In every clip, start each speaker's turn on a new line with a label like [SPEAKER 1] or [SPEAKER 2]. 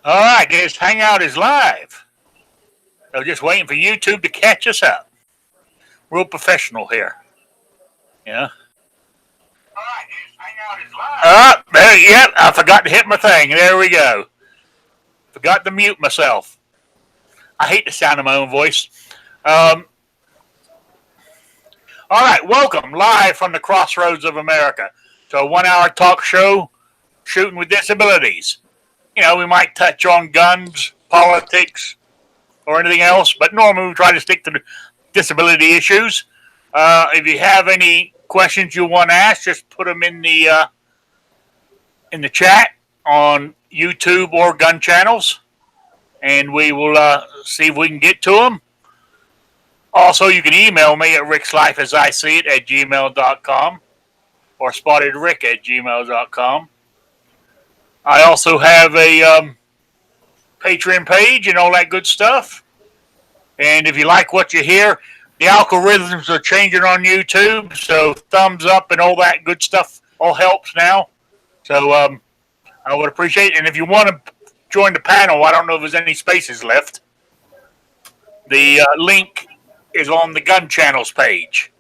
[SPEAKER 1] All right, this Hangout is live. So just waiting for YouTube to catch us up. Real professional here. Yeah. All right, this Hangout is live. Yep, I forgot to hit my thing. There we go. Forgot to mute myself. I hate the sound of my own voice. All right, welcome live from the crossroads of America to a 1-hour talk show, Shooting with Disabilities. You know, we might touch on guns, politics, or anything else, but normally we try to stick to the disability issues. If you have any questions you want to ask, just put them in the chat on YouTube or gun channels, and we will see if we can get to them. Also, you can email me at rickslifeasiseeit@gmail.com or spottedrick@gmail.com. I also have a Patreon page and all that good stuff. And if you like what you hear, the algorithms are changing on YouTube, so thumbs up and all that good stuff all helps now. So I would appreciate it. And if you want to join the panel, I don't know if there's any spaces left. The link is on the gun channels page.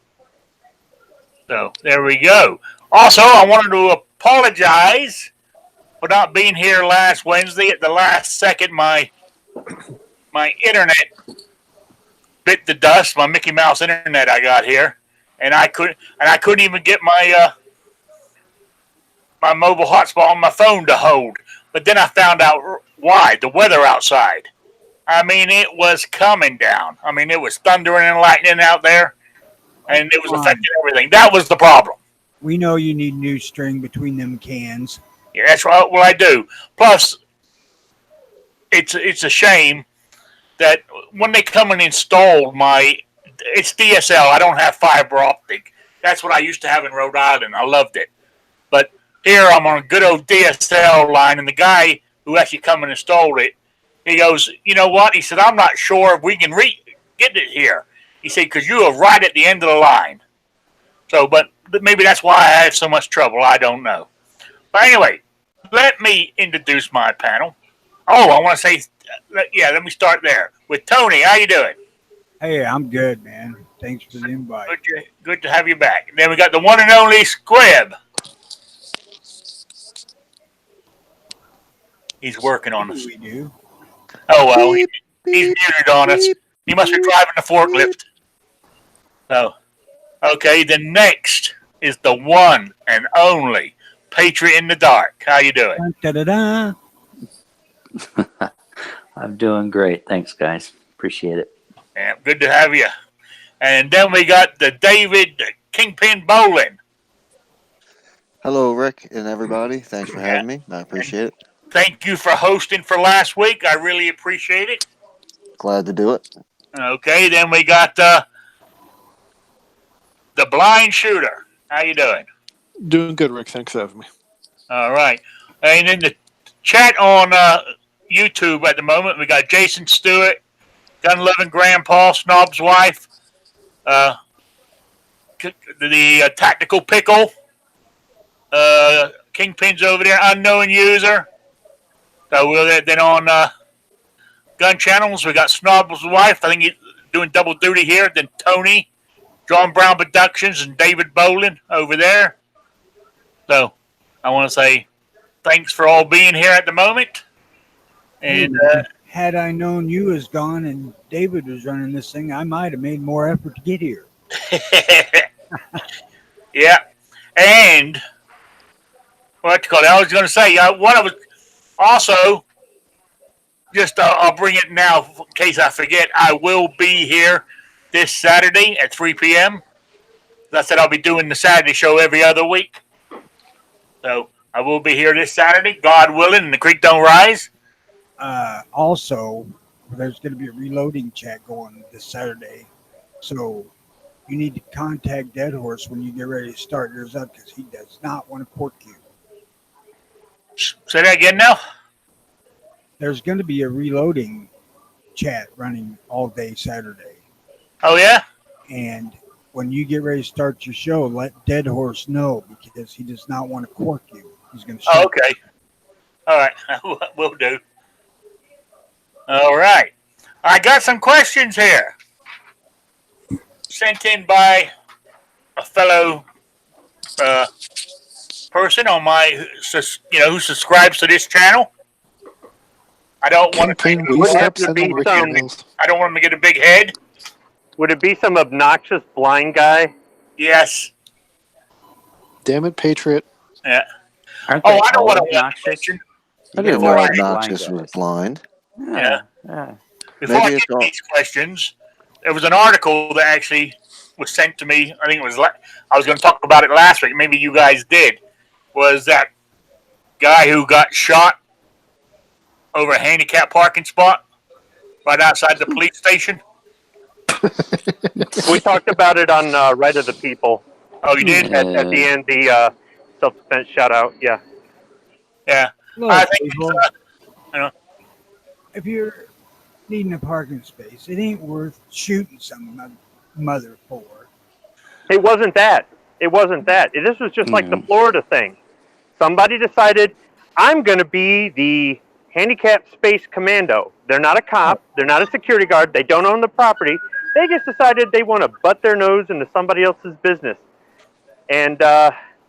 [SPEAKER 1] So there we go. Also, I wanted to apologize for not being here last Wednesday. At the last second, my internet bit the dust. My Mickey Mouse internet I got here, and I couldn't even get my mobile hotspot on my phone to hold. But then I found out why. The weather outside. I mean, it was coming down. I mean, it was thundering and lightning out there, and it was affecting everything. That was the problem.
[SPEAKER 2] We know you need new string between them cans.
[SPEAKER 1] Yeah, that's right. Well, I do. Plus, it's a shame that when they come and install it's DSL. I don't have fiber optic. That's what I used to have in Rhode Island. I loved it. But here I'm on a good old DSL line, and the guy who actually come and installed it, he goes, you know what? He said, I'm not sure if we can get it here. He said, because you are right at the end of the line. So, but maybe that's why I have so much trouble. I don't know. But anyway, let me introduce my panel. Oh, I want to say, let me start there with Tony. How you doing?
[SPEAKER 2] Hey, I'm good, man. Thanks for the invite.
[SPEAKER 1] Good to have you back. And then we got the one and only Squib. He's working on us.
[SPEAKER 2] We do.
[SPEAKER 1] Oh, well, he's muted on us. He must be driving the forklift. So, okay, the next is the one and only Patriot in the Dark. How you doing?
[SPEAKER 2] Da-da-da.
[SPEAKER 3] I'm doing great. Thanks, guys. Appreciate it.
[SPEAKER 1] Yeah, good to have you. And then we got the David Kingpin Bowling.
[SPEAKER 4] Hello, Rick and everybody. Thanks for having me. I appreciate it.
[SPEAKER 1] Thank you for hosting for last week. I really appreciate it.
[SPEAKER 4] Glad to do it.
[SPEAKER 1] Okay, then we got the Blind Shooter. How you doing?
[SPEAKER 5] Doing good, Rick. Thanks for having me.
[SPEAKER 1] All right. And in the chat on YouTube at the moment, we got Jason Stewart, Gun Loving Grandpa, Snob's Wife, the Tactical Pickle, Kingpin's over there, Unknown User. So we're then on gun channels. We got Snob's Wife. I think he's doing double duty here. Then Tony, John Brown Productions, and David Bowling over there. So I want to say thanks for all being here at the moment. And
[SPEAKER 2] had I known you was gone and David was running this thing, I might have made more effort to get here.
[SPEAKER 1] Yeah. And what you call it? I was going to say, one of us also, just I'll bring it now in case I forget. I will be here this Saturday at 3 p.m. As I said, I'll be doing the Saturday show every other week. So I will be here this Saturday, God willing, and the creek don't rise.
[SPEAKER 2] Also, there's going to be a reloading chat going this Saturday. So you need to contact Dead Horse when you get ready to start yours up because he does not want to cork you.
[SPEAKER 1] Say that again now.
[SPEAKER 2] There's going to be a reloading chat running all day Saturday.
[SPEAKER 1] Oh, yeah?
[SPEAKER 2] And when you get ready to start your show, let Dead Horse know because he does not want to cork you. He's going to shoot
[SPEAKER 1] okay. All right. Will do. All right. I got some questions here sent in by a fellow person on my, who subscribes to this channel. I don't want to.
[SPEAKER 5] Kingpin, will you
[SPEAKER 6] Would
[SPEAKER 5] stop
[SPEAKER 6] have to
[SPEAKER 5] sending
[SPEAKER 6] be
[SPEAKER 5] Rick
[SPEAKER 6] some-
[SPEAKER 5] emails?
[SPEAKER 1] I don't want him to get a big head.
[SPEAKER 6] Would it be some obnoxious blind guy?
[SPEAKER 1] Yes.
[SPEAKER 5] Damn it, Patriot.
[SPEAKER 1] Yeah.
[SPEAKER 3] Aren't
[SPEAKER 1] Oh,
[SPEAKER 3] they
[SPEAKER 1] I don't
[SPEAKER 3] all
[SPEAKER 1] want to
[SPEAKER 3] obnoxious?
[SPEAKER 1] mention
[SPEAKER 4] I
[SPEAKER 3] You
[SPEAKER 4] didn't
[SPEAKER 3] get
[SPEAKER 4] know
[SPEAKER 3] a lot of
[SPEAKER 4] obnoxious
[SPEAKER 3] blind
[SPEAKER 4] was
[SPEAKER 3] guys.
[SPEAKER 4] blind.
[SPEAKER 3] Yeah. Yeah.
[SPEAKER 1] before
[SPEAKER 4] Maybe
[SPEAKER 1] I
[SPEAKER 4] it's
[SPEAKER 1] get to
[SPEAKER 4] all-
[SPEAKER 1] these questions. There was an article that actually was sent to me. I think it was. I was going to talk about it last week. Maybe you guys did. Was that guy who got shot over a handicap parking spot right outside the police station?
[SPEAKER 6] We talked about it on Right of the People
[SPEAKER 1] Oh, you did?
[SPEAKER 6] at the end. The self-defense shout out. Yeah.
[SPEAKER 1] Yeah.
[SPEAKER 2] Look,
[SPEAKER 1] I think
[SPEAKER 2] people,
[SPEAKER 1] you know.
[SPEAKER 2] if you're needing a parking space, it ain't worth shooting some mother for.
[SPEAKER 6] It wasn't that. It wasn't that. This was just like the Florida thing. Somebody decided, I'm going to be the handicap space commando. They're not a cop. They're not a security guard. They don't own the property. They just decided they want to butt their nose into somebody else's business. And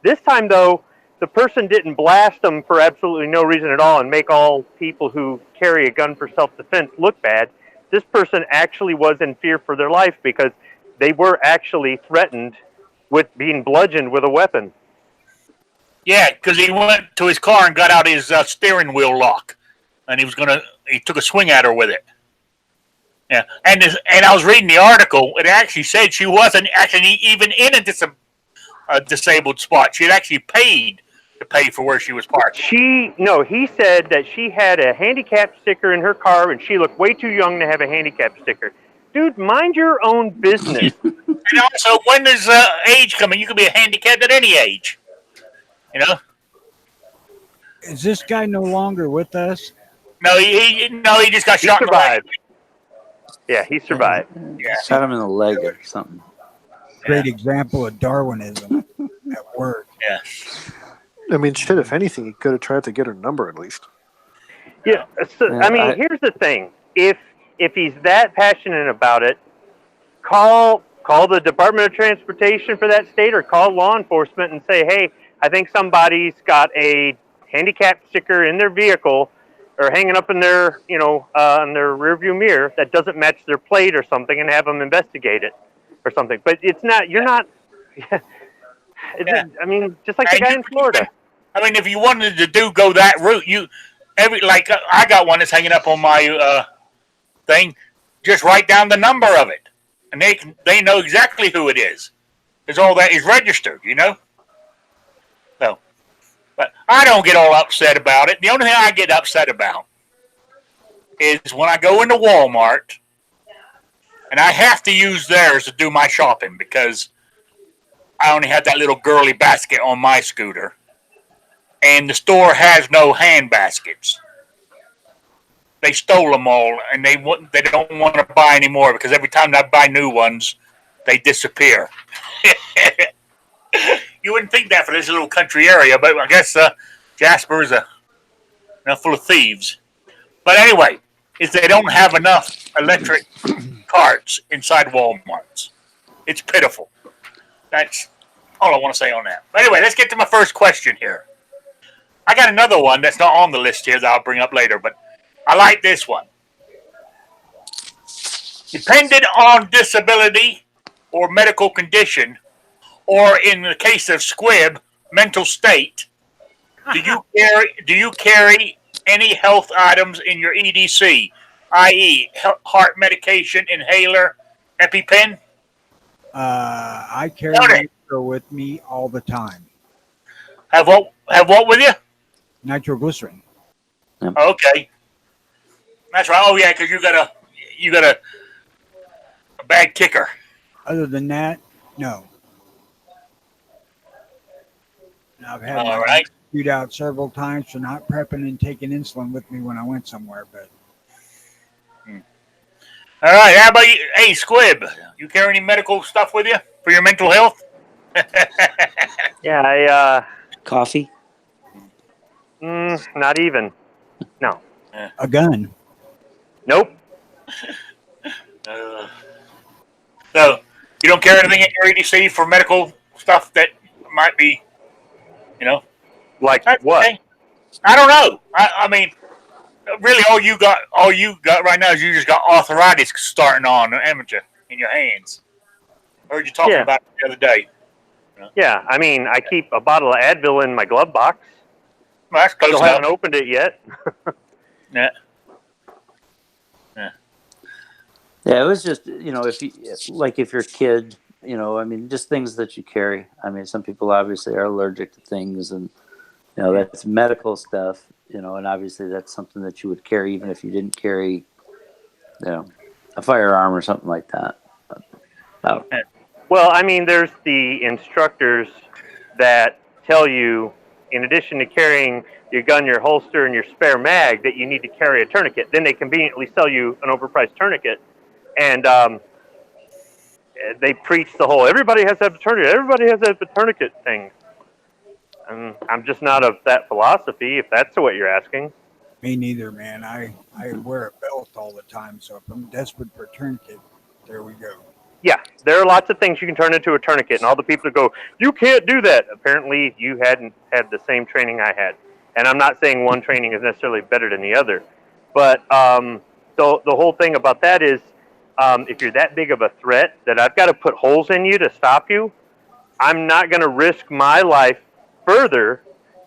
[SPEAKER 6] this time, though, the person didn't blast them for absolutely no reason at all and make all people who carry a gun for self-defense look bad. This person actually was in fear for their life because they were actually threatened with being bludgeoned with a weapon.
[SPEAKER 1] Yeah, because he went to his car and got out his steering wheel lock, and he took a swing at her with it. Yeah, and I was reading the article. It actually said she wasn't actually even in a disabled spot. She had actually paid to pay for where she was parked.
[SPEAKER 6] He said that she had a handicap sticker in her car and she looked way too young to have a handicap sticker. Dude, mind your own business.
[SPEAKER 1] And also, when does age coming? You can be a handicapped at any age. You know?
[SPEAKER 2] Is this guy no longer with us?
[SPEAKER 1] No, he just got
[SPEAKER 6] He
[SPEAKER 1] shot in the leg.
[SPEAKER 6] survived. Yeah, he survived.
[SPEAKER 1] Yeah.
[SPEAKER 3] Shot him in the leg or something.
[SPEAKER 2] Great example of Darwinism at work.
[SPEAKER 1] Yeah.
[SPEAKER 5] I mean, shit, if anything, he could have tried to get her number at least.
[SPEAKER 6] Yeah, so,
[SPEAKER 3] Yeah,
[SPEAKER 6] I mean, here's the thing. If he's that passionate about it, call the Department of Transportation for that state or call law enforcement and say, hey, I think somebody's got a handicap sticker in their vehicle or hanging up in their, on their rearview mirror that doesn't match their plate or something, and have them investigate it or something. But it's not. You're not. I mean, just like the guy in Florida.
[SPEAKER 1] I mean, if you wanted to go that route, I got one that's hanging up on my thing. Just write down the number of it, and they know exactly who it is, because all that is registered. So, but I don't get all upset about it. The only thing I get upset about is when I go into Walmart and I have to use theirs to do my shopping because I only have that little girly basket on my scooter, and the store has no hand baskets. They stole them all, and they don't want to buy any more because every time I buy new ones, they disappear. You wouldn't think that for this little country area, but I guess Jasper is full of thieves. But anyway, they don't have enough electric carts inside Walmarts. It's pitiful. That's all I want to say on that. But anyway, let's get to my first question here. I got another one that's not on the list here that I'll bring up later, but I like this one. Dependent on disability or medical condition, or in the case of Squib, mental state, do you carry any health items in your EDC, i.e., heart medication, inhaler, EpiPen?
[SPEAKER 2] I carry
[SPEAKER 1] Okay.
[SPEAKER 2] nitro with me all the time.
[SPEAKER 1] Have what with you?
[SPEAKER 2] Nitroglycerin.
[SPEAKER 1] Okay, that's right. Oh yeah, because you got a bad kicker.
[SPEAKER 2] Other than that, no. And I've had
[SPEAKER 1] All
[SPEAKER 2] my
[SPEAKER 1] right.
[SPEAKER 2] shoot out several times for not prepping and taking insulin with me when I went somewhere. But
[SPEAKER 1] All right. How about you? Hey, Squib, you carry any medical stuff with you for your mental health?
[SPEAKER 6] Yeah,
[SPEAKER 3] Coffee?
[SPEAKER 6] not even. No.
[SPEAKER 2] a gun.
[SPEAKER 6] Nope.
[SPEAKER 1] So you don't carry anything in your EDC for medical stuff that might be, you know.
[SPEAKER 6] Like
[SPEAKER 1] That's
[SPEAKER 6] what?
[SPEAKER 1] okay. I don't know. I mean, really, all you got right now is you just got arthritis starting on, haven't you, in your hands? I heard you talking
[SPEAKER 6] Yeah.
[SPEAKER 1] about it the other day.
[SPEAKER 6] Yeah. I mean, I keep a bottle of Advil in my glove box.
[SPEAKER 1] Well, that's close
[SPEAKER 6] Still
[SPEAKER 1] enough.
[SPEAKER 6] haven't opened it yet.
[SPEAKER 1] Yeah.
[SPEAKER 3] Yeah, it was just, if your kid, I mean, just things that you carry. I mean, some people obviously are allergic to things, and that's medical stuff. And obviously that's something that you would carry even if you didn't carry, a firearm or something like that. But,
[SPEAKER 6] Well, I mean, there's the instructors that tell you, in addition to carrying your gun, your holster, and your spare mag, that you need to carry a tourniquet. Then they conveniently sell you an overpriced tourniquet, and they preach the whole "everybody has to have a tourniquet, everybody has to have a tourniquet" thing. And I'm just not of that philosophy, if that's what you're asking.
[SPEAKER 2] Me neither, man. I wear a belt all the time, so if I'm desperate for a tourniquet, there we go.
[SPEAKER 6] Yeah, there are lots of things you can turn into a tourniquet, and all the people that go, "You can't do that." Apparently, you hadn't had the same training I had, and I'm not saying one training is necessarily better than the other, but the whole thing about that is, if you're that big of a threat that I've got to put holes in you to stop you, I'm not going to risk my life further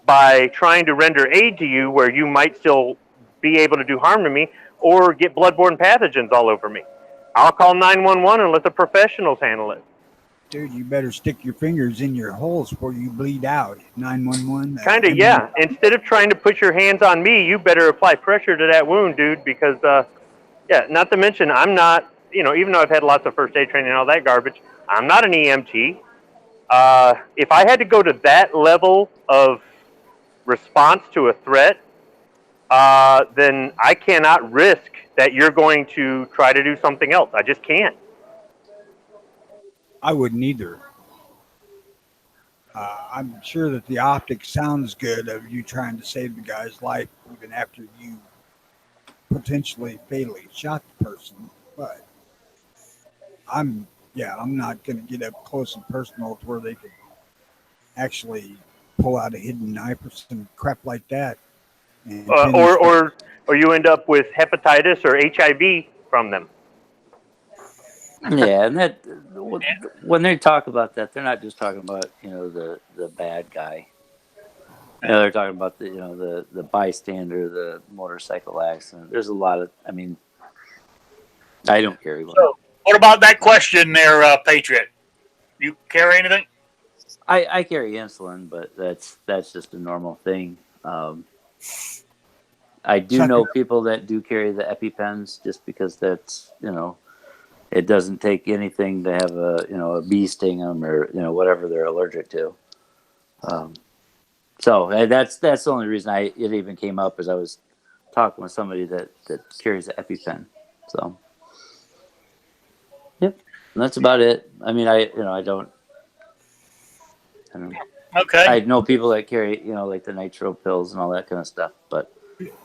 [SPEAKER 6] by trying to render aid to you where you might still be able to do harm to me or get bloodborne pathogens all over me. I'll call 911 and let the professionals handle it.
[SPEAKER 2] Dude, you better stick your fingers in your holes before you bleed out. 911.
[SPEAKER 6] Kind of, yeah. Instead of trying to put your hands on me, you better apply pressure to that wound, dude, because, not to mention, I'm not, even though I've had lots of first aid training and all that garbage, I'm not an EMT. If I had to go to that level of response to a threat, then I cannot risk that you're going to try to do something else. I just can't.
[SPEAKER 2] I wouldn't either. I'm sure that the optics sounds good of you trying to save the guy's life even after you potentially fatally shot the person, but I'm not going to get up close and personal to where they could actually pull out a hidden knife or some crap like that. And
[SPEAKER 6] Or you end up with hepatitis or HIV from them.
[SPEAKER 3] yeah, and that when they talk about that, they're not just talking about the bad guy. They're talking about the bystander, the motorcycle accident. There's a lot of. I mean, I don't carry one.
[SPEAKER 1] So, what about that question there, Patriot? You carry anything?
[SPEAKER 3] I carry insulin, but that's just a normal thing. I do know people that do carry the EpiPens just because that's it doesn't take anything to have a bee sting them or whatever they're allergic to. So that's the only reason it even came up as I was talking with somebody that carries the EpiPen. So yep, and that's about it. I mean, I don't.
[SPEAKER 1] Okay.
[SPEAKER 3] I know people that carry like the nitro pills and all that kind of stuff, but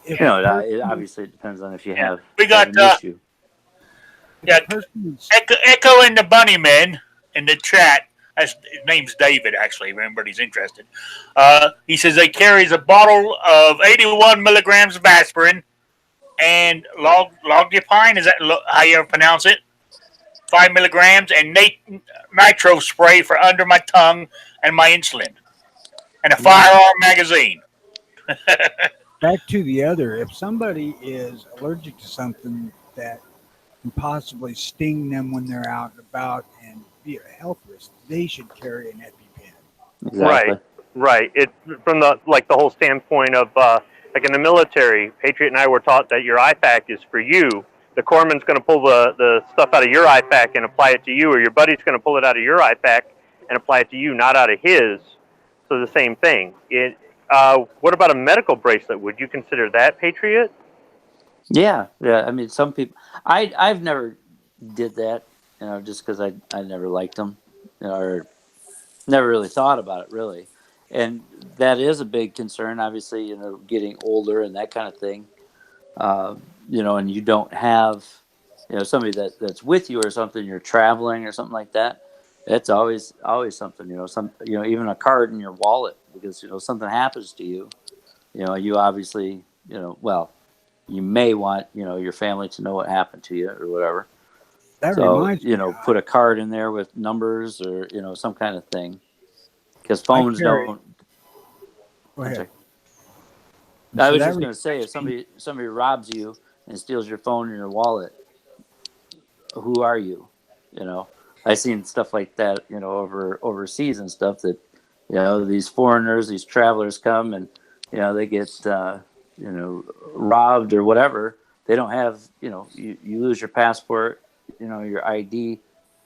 [SPEAKER 3] it obviously depends on if you have,
[SPEAKER 1] we got
[SPEAKER 3] an issue.
[SPEAKER 1] Yeah, Echo and the Bunnyman in the chat. His name's David, actually. If anybody's interested, he says he carries a bottle of 81 milligrams of aspirin and logipine. Is that how you pronounce it? 5 milligrams and nitro spray for under my tongue and my insulin, and a firearm magazine.
[SPEAKER 2] Back to the other. If somebody is allergic to something that can possibly sting them when they're out and about and be a health risk, they should carry an EpiPen.
[SPEAKER 3] Exactly.
[SPEAKER 6] Right. It from the whole standpoint of like in the military, Patriot and I were taught that your IFAK is for you. The corpsman's going to pull the stuff out of your IFAK and apply it to you, or your buddy's going to pull it out of your IFAK and apply it to you, not out of his. So the same thing. What about a medical bracelet? Would you consider that, Patriot?
[SPEAKER 3] Yeah. I mean, some people. I've never did that, just because I never liked them, or never really thought about it really, and that is a big concern. Obviously, getting older and that kind of thing. and you don't have, somebody that's with you or something, you're traveling or something like that. It's always something, even a card in your wallet, because, something happens to you, you obviously, well, you may want, your family to know what happened to you or whatever.
[SPEAKER 2] That
[SPEAKER 3] So,
[SPEAKER 2] reminds me,
[SPEAKER 3] put a card in there with numbers or, some kind of thing, because
[SPEAKER 2] I
[SPEAKER 3] phones
[SPEAKER 2] carry.
[SPEAKER 3] don't.
[SPEAKER 2] Go ahead.
[SPEAKER 3] I
[SPEAKER 2] So
[SPEAKER 3] was
[SPEAKER 2] that
[SPEAKER 3] just going to say, if somebody robs you and steals your phone and your wallet, who are you? I've seen stuff like that, overseas and stuff, that, these foreigners, these travelers come and, they get, robbed or whatever. They don't have, you lose your passport, your ID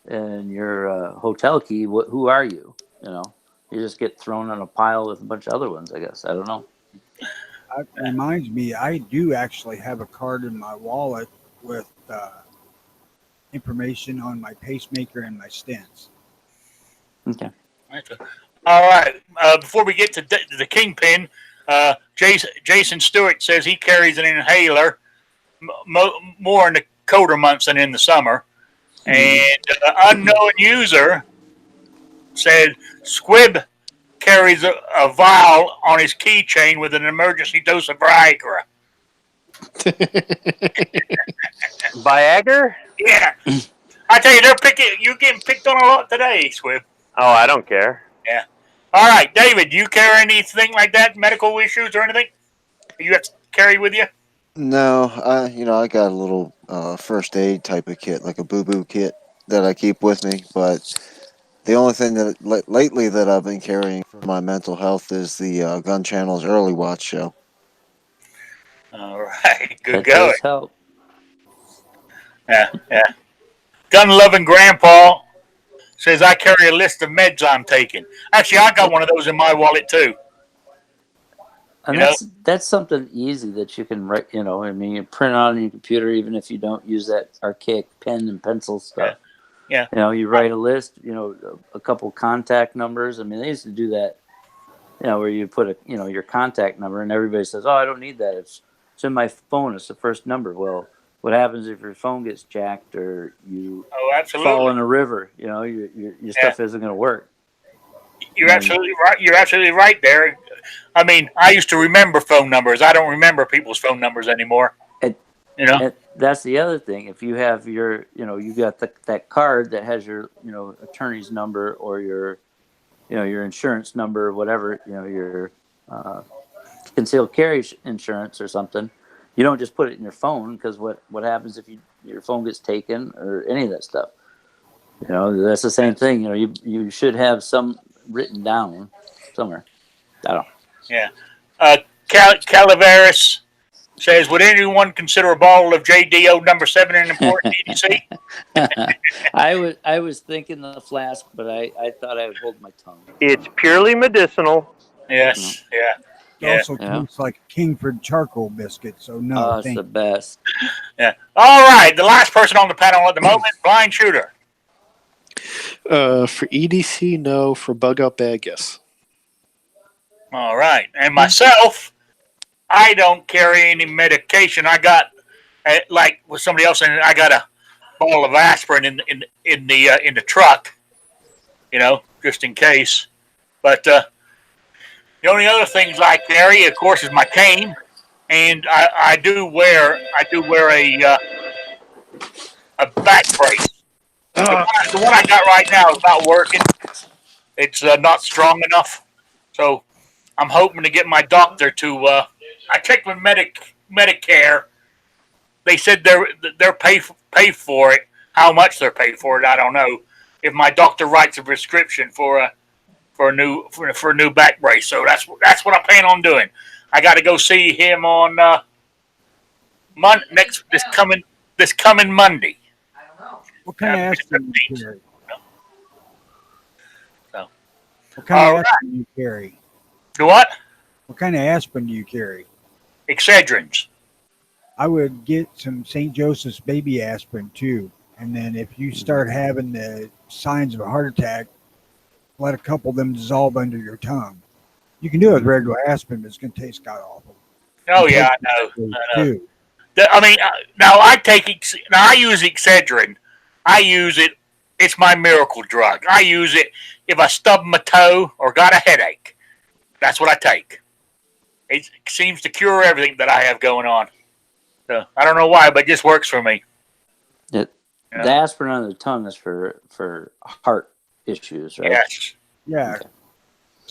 [SPEAKER 3] and your hotel key. Who are you? You just get thrown on a pile with a bunch of other ones, I guess. I don't know.
[SPEAKER 2] That reminds me, I do actually have a card in my wallet with information on my pacemaker and my stents.
[SPEAKER 3] Okay.
[SPEAKER 1] All right. Before we get to the Kingpin, Jason Stewart says he carries an inhaler more in the colder months than in the summer. And unknown user said Squib carries a vial on his keychain with an emergency dose of Viagra.
[SPEAKER 6] Viagra?
[SPEAKER 1] Yeah. I tell you, you're getting picked on a lot today, Squib.
[SPEAKER 6] Oh, I don't care.
[SPEAKER 1] Yeah. All right, David, do you carry anything like that, medical issues or anything you have to carry with you?
[SPEAKER 4] No, I got a little first aid type of kit, like a boo-boo kit that I keep with me. But the only thing that lately that I've been carrying for my mental health is the Gun Channel's Early Watch show.
[SPEAKER 1] All right, good
[SPEAKER 3] That
[SPEAKER 1] going.
[SPEAKER 3] does help.
[SPEAKER 1] Yeah. Gun-loving Grandpa says I carry a list of meds I'm taking. Actually, I got one of those in my wallet too.
[SPEAKER 3] And that's something easy that you can write, you print out on your computer, even if you don't use that archaic pen and pencil stuff.
[SPEAKER 1] Yeah.
[SPEAKER 3] You write a list, a couple contact numbers. I mean, they used to do that, where you put your contact number, and everybody says, "Oh, I don't need that. It's in my phone. It's the first number." Well, what happens if your phone gets jacked or you fall in a river? Your stuff isn't going to work.
[SPEAKER 1] You're absolutely right. You're absolutely right there. I mean, I used to remember phone numbers. I don't remember people's phone numbers anymore.
[SPEAKER 3] And that's the other thing. If you have your, you got that card that has your, attorney's number or your, your insurance number or whatever, your concealed carry insurance or something. You don't just put it in your phone, because what happens if your phone gets taken or any of that stuff? That's the same thing. You should have some written down somewhere. I don't know.
[SPEAKER 1] Yeah. Calaveras says, would anyone consider a bottle of JDO number 7 an important EDC?
[SPEAKER 3] I was thinking the flask, but I thought I would hold my tongue.
[SPEAKER 6] It's purely medicinal.
[SPEAKER 1] Yes. Yeah.
[SPEAKER 2] It also tastes like a Kingford charcoal biscuit, so no.
[SPEAKER 3] It's the best.
[SPEAKER 1] Yeah. All right. The last person on the panel at the moment, Blind Shooter.
[SPEAKER 5] For EDC, no. For bug out bag, yes.
[SPEAKER 1] All right. And myself, I don't carry any medication. I got, like with somebody else, and I got a bottle of aspirin in the truck, just in case. But the only other things I carry, of course, is my cane, and I do wear a back brace. The one I got right now is not working. It's not strong enough, so I'm hoping to get my doctor to. I checked with Medicare. They said they're pay for it. How much they're paid for it, I don't know. If my doctor writes a prescription for a new back brace, so that's what I plan on doing. I got to go see him on this coming Monday.
[SPEAKER 2] What kind of aspirin do you carry?
[SPEAKER 1] So,
[SPEAKER 2] what kind of aspirin do you carry?
[SPEAKER 1] Do what?
[SPEAKER 2] What kind of aspirin do you carry?
[SPEAKER 1] Excedrins.
[SPEAKER 2] I would get some St. Joseph's baby aspirin too. And then if you start having the signs of a heart attack, let a couple of them dissolve under your tongue. You can do it with regular aspirin, but it's going to taste god awful.
[SPEAKER 1] Oh, yeah, I know.
[SPEAKER 2] Too.
[SPEAKER 1] I mean, now now I use Excedrin. I use it. It's my miracle drug. I use it if I stub my toe or got a headache. That's what I take. It seems to cure everything that I have going on. So I don't know why, but it just works for me.
[SPEAKER 3] The aspirin on the tongue is for heart issues, right?
[SPEAKER 1] Yes.
[SPEAKER 2] Yeah.
[SPEAKER 3] Okay.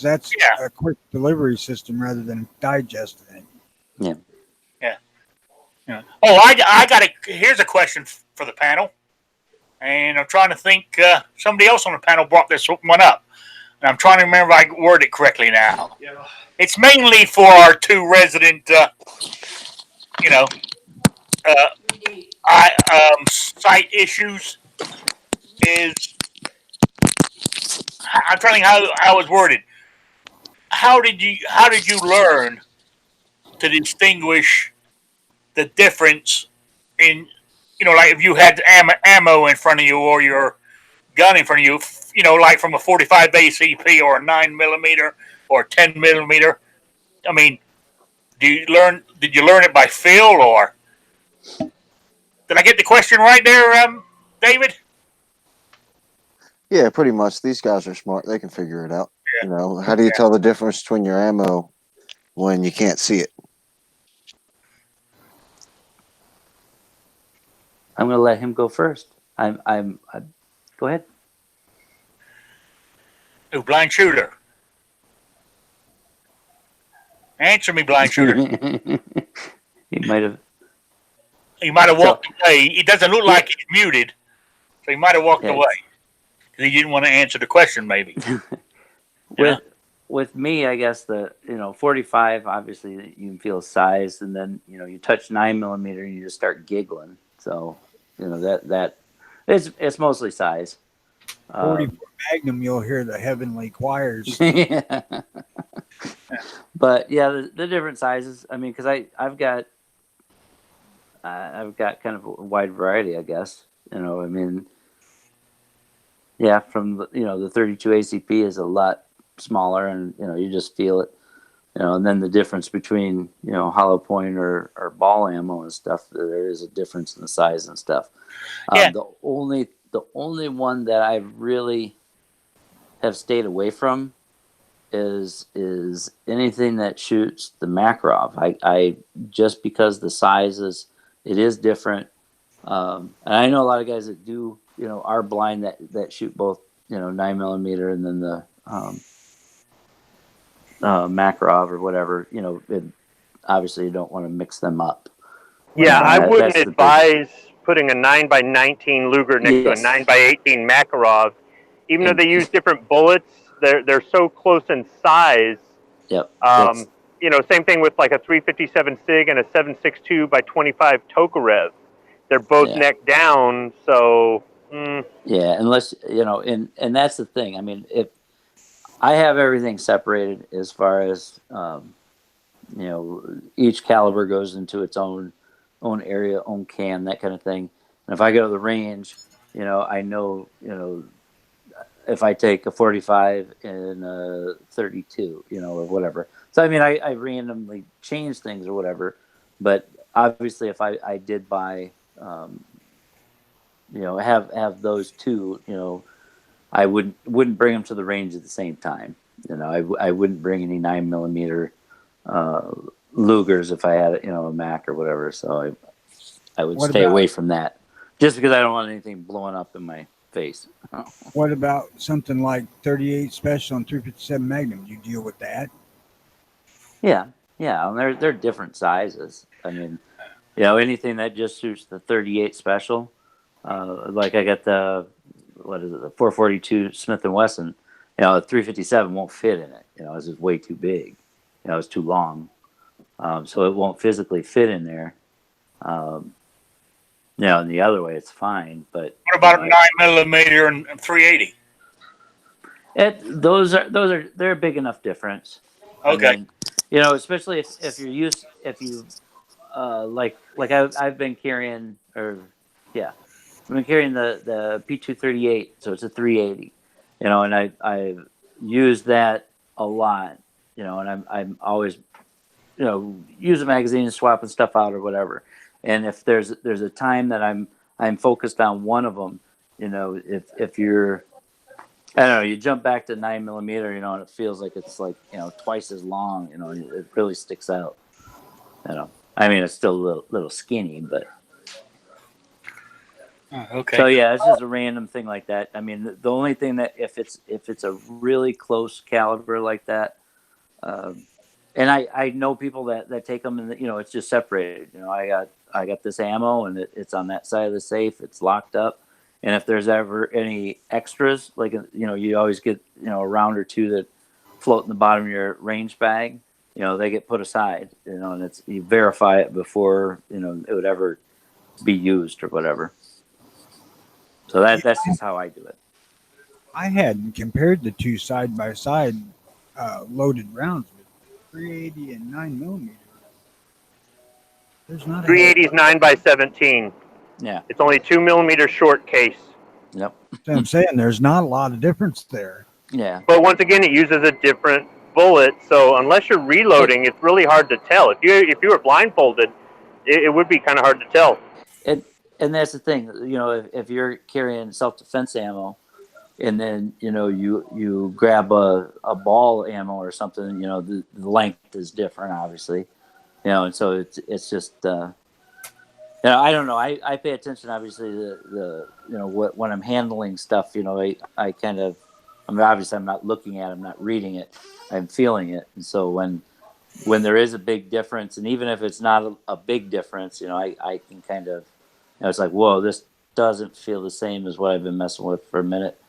[SPEAKER 2] That's a quick delivery system rather than digesting it.
[SPEAKER 3] Yeah.
[SPEAKER 1] Yeah. Oh, I got here's a question for the panel. And I'm trying to think, somebody else on the panel brought this one up. And I'm trying to remember if I worded it correctly now.
[SPEAKER 5] Yeah.
[SPEAKER 1] It's mainly for our two resident, site issues. I'm trying to think how it was worded. How did you learn to distinguish the difference in, like if you had ammo in front of you or your gun in front of you, like from a 45 ACP or a 9mm or 10mm? I mean, did you learn it by feel, or did I get the question right there, David?
[SPEAKER 4] Yeah, pretty much. These guys are smart. They can figure it out.
[SPEAKER 1] Yeah.
[SPEAKER 4] How do you tell the difference between your ammo when you can't see it?
[SPEAKER 3] I'm going to let him go first. Go ahead.
[SPEAKER 1] Ooh, blind shooter. Answer me, blind shooter.
[SPEAKER 3] He might have.
[SPEAKER 1] He might have walked away. It doesn't look like he's muted, so he might have walked away because he didn't want to answer the question. Maybe.
[SPEAKER 3] With me, I guess 45. Obviously, you can feel size, and then you touch 9mm and you just start giggling. So that it's mostly size.
[SPEAKER 2] 44 Magnum, you'll hear the heavenly choirs.
[SPEAKER 3] Yeah. But yeah, the different sizes. I mean, because I've got kind of a wide variety, I guess. I mean, yeah, from the 32 ACP is a lot smaller, and you just feel it. And then the difference between hollow point or ball ammo and stuff, there is a difference in the size and stuff. The only one that I really have stayed away from is anything that shoots the Makarov. I just because the sizes, it is different. And I know a lot of guys that do are blind that shoot both 9mm and then the Makarov or whatever. Obviously you don't want to mix them up.
[SPEAKER 6] Yeah, I wouldn't advise putting a 9x19 Luger next to a 9x18 Makarov, even though they use different bullets. They're so close in size.
[SPEAKER 3] Yep.
[SPEAKER 6] Same thing with like a 357 SIG and a 7.62 by 25 Tokarev. They're both neck down, so.
[SPEAKER 3] Yeah, unless and that's the thing. I mean, if I have everything separated as far as each caliber goes into its own area, own can, that kind of thing. And if I go to the range, I know if I take a 45 and a 32, or whatever. So I mean, I randomly change things or whatever. But obviously, if I did buy, have those two, I wouldn't bring them to the range at the same time. I wouldn't bring any 9mm Lugers if I had a Mac or whatever. So I would stay away from that, just because I don't want anything blowing up in my face.
[SPEAKER 2] What about something like 38 Special and 357 Magnum? Do you deal with that?
[SPEAKER 3] Yeah, and they're different sizes. I mean, anything that just shoots the 38 Special, like I got the 442 Smith & Wesson. The 357 won't fit in it. It's just way too big. It's too long, so it won't physically fit in there. In the other way, it's fine. But
[SPEAKER 1] what about 9mm and 380?
[SPEAKER 3] They're a big enough difference.
[SPEAKER 1] Okay.
[SPEAKER 3] I mean, especially if you like I've been carrying I've been carrying the P238, so it's a 380, and I've used that a lot, and I'm always use a magazine and swapping stuff out or whatever. And if there's a time that I'm focused on one of them, you know, if you're, I don't know, you jump back to 9mm, you know, and it feels like it's like, you know, twice as long, you know, it really sticks out. You know, I mean, it's still a little skinny, but
[SPEAKER 1] Okay.
[SPEAKER 3] so yeah, it's just a random thing like that. I mean, the only thing that if it's a really close caliber like that, and I know people that take them and you know it's just separated. You know, I got this ammo and it's on that side of the safe. It's locked up, and if there's ever any extras, like you know, you always get you know a round or two that float in the bottom of your range bag. You know, they get put aside. You know, and it's you verify it before you know it would ever be used or whatever. So that's just how I do it.
[SPEAKER 2] I had compared the two side by side loaded rounds with 380 and 9mm. There's not a
[SPEAKER 6] 380 is 9x17.
[SPEAKER 3] Yeah.
[SPEAKER 6] It's only 2mm short case.
[SPEAKER 3] Yep.
[SPEAKER 2] So I'm saying there's not a lot of difference there.
[SPEAKER 3] Yeah.
[SPEAKER 6] But once again, it uses a different bullet, so unless you're reloading, it's really hard to tell. If you were blindfolded, it would be kind of hard to tell.
[SPEAKER 3] And that's the thing, you know, if you're carrying self-defense ammo, and then you know you grab a ball ammo or something, you know, the length is different, obviously, you know, and so it's just you know, I don't know. I pay attention, obviously, to the you know when I'm handling stuff, you know, I kind of, I mean, obviously I'm not looking at it, I'm not reading it, I'm feeling it, and so when there is a big difference, and even if it's not a big difference, you know, I can kind of, you know, it's like, whoa, this doesn't feel the same as what I've been messing with for a minute.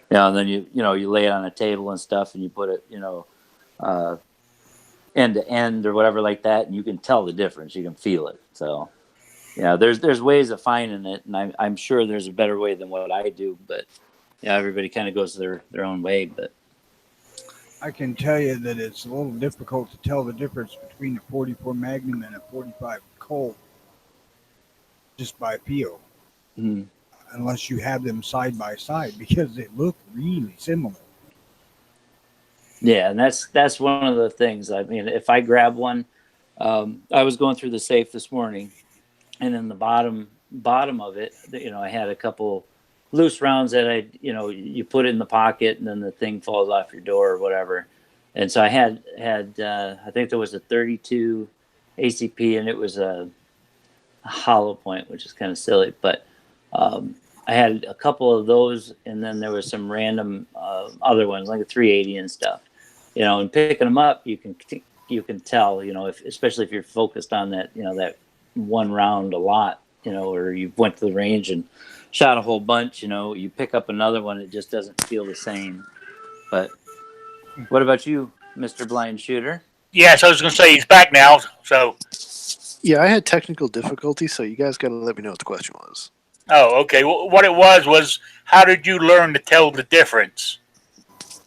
[SPEAKER 3] You know, and then you know you lay it on a table and stuff, and you put it, you know, end to end or whatever like that, and you can tell the difference. You can feel it. So, you know, there's ways of finding it, and I'm sure there's a better way than what I do. But yeah, everybody kind of goes their own way. But
[SPEAKER 2] I can tell you that it's a little difficult to tell the difference between a 44 Magnum and a 45 Colt just by feel, unless you have them side by side because they look really similar.
[SPEAKER 3] yeah, and that's one of the things. I mean, if I grab one, I was going through the safe this morning, and in the bottom of it, you know, I had a couple loose rounds that you know, you put it in the pocket, and then the thing falls off your door or whatever. And so I had I think there was a 32 ACP, and it was a hollow point, which is kind of silly, but I had a couple of those, and then there was some random other ones like a 380 and stuff. You know, and picking them up, you can tell, you know, especially if you're focused on that, you know, that one round a lot, you know, or you went to the range and shot a whole bunch, you know, you pick up another one, it just doesn't feel the same. But what about you, Mr. Blind Shooter?
[SPEAKER 1] Yes, I was going to say he's back now. So,
[SPEAKER 5] Yeah, I had technical difficulty, so you guys got to let me know what the question was.
[SPEAKER 1] oh, okay. Well, what it was how did you learn to tell the difference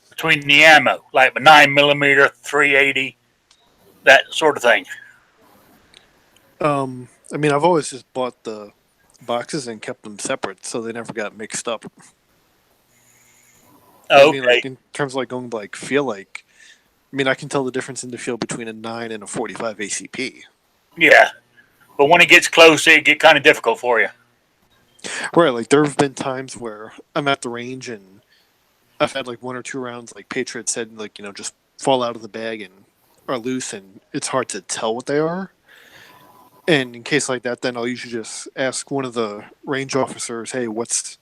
[SPEAKER 1] between the ammo, like a 9mm, 380, that sort of thing?
[SPEAKER 5] I mean, I've always just bought the boxes and kept them separate, so they never got mixed up.
[SPEAKER 1] Oh,
[SPEAKER 5] I mean,
[SPEAKER 1] okay.
[SPEAKER 5] like in terms of like going like feel like, I mean, I can tell the difference in the feel between a 9 and a 45 ACP.
[SPEAKER 1] Yeah. But when it gets close, it get kind of difficult for you.
[SPEAKER 5] Right, like there have been times where I'm at the range and I've had like one or two rounds, like Patriot said, like, you know, just fall out of the bag and are loose, and it's hard to tell what they are. And in case like that, then I'll usually just ask one of the range officers, hey, what's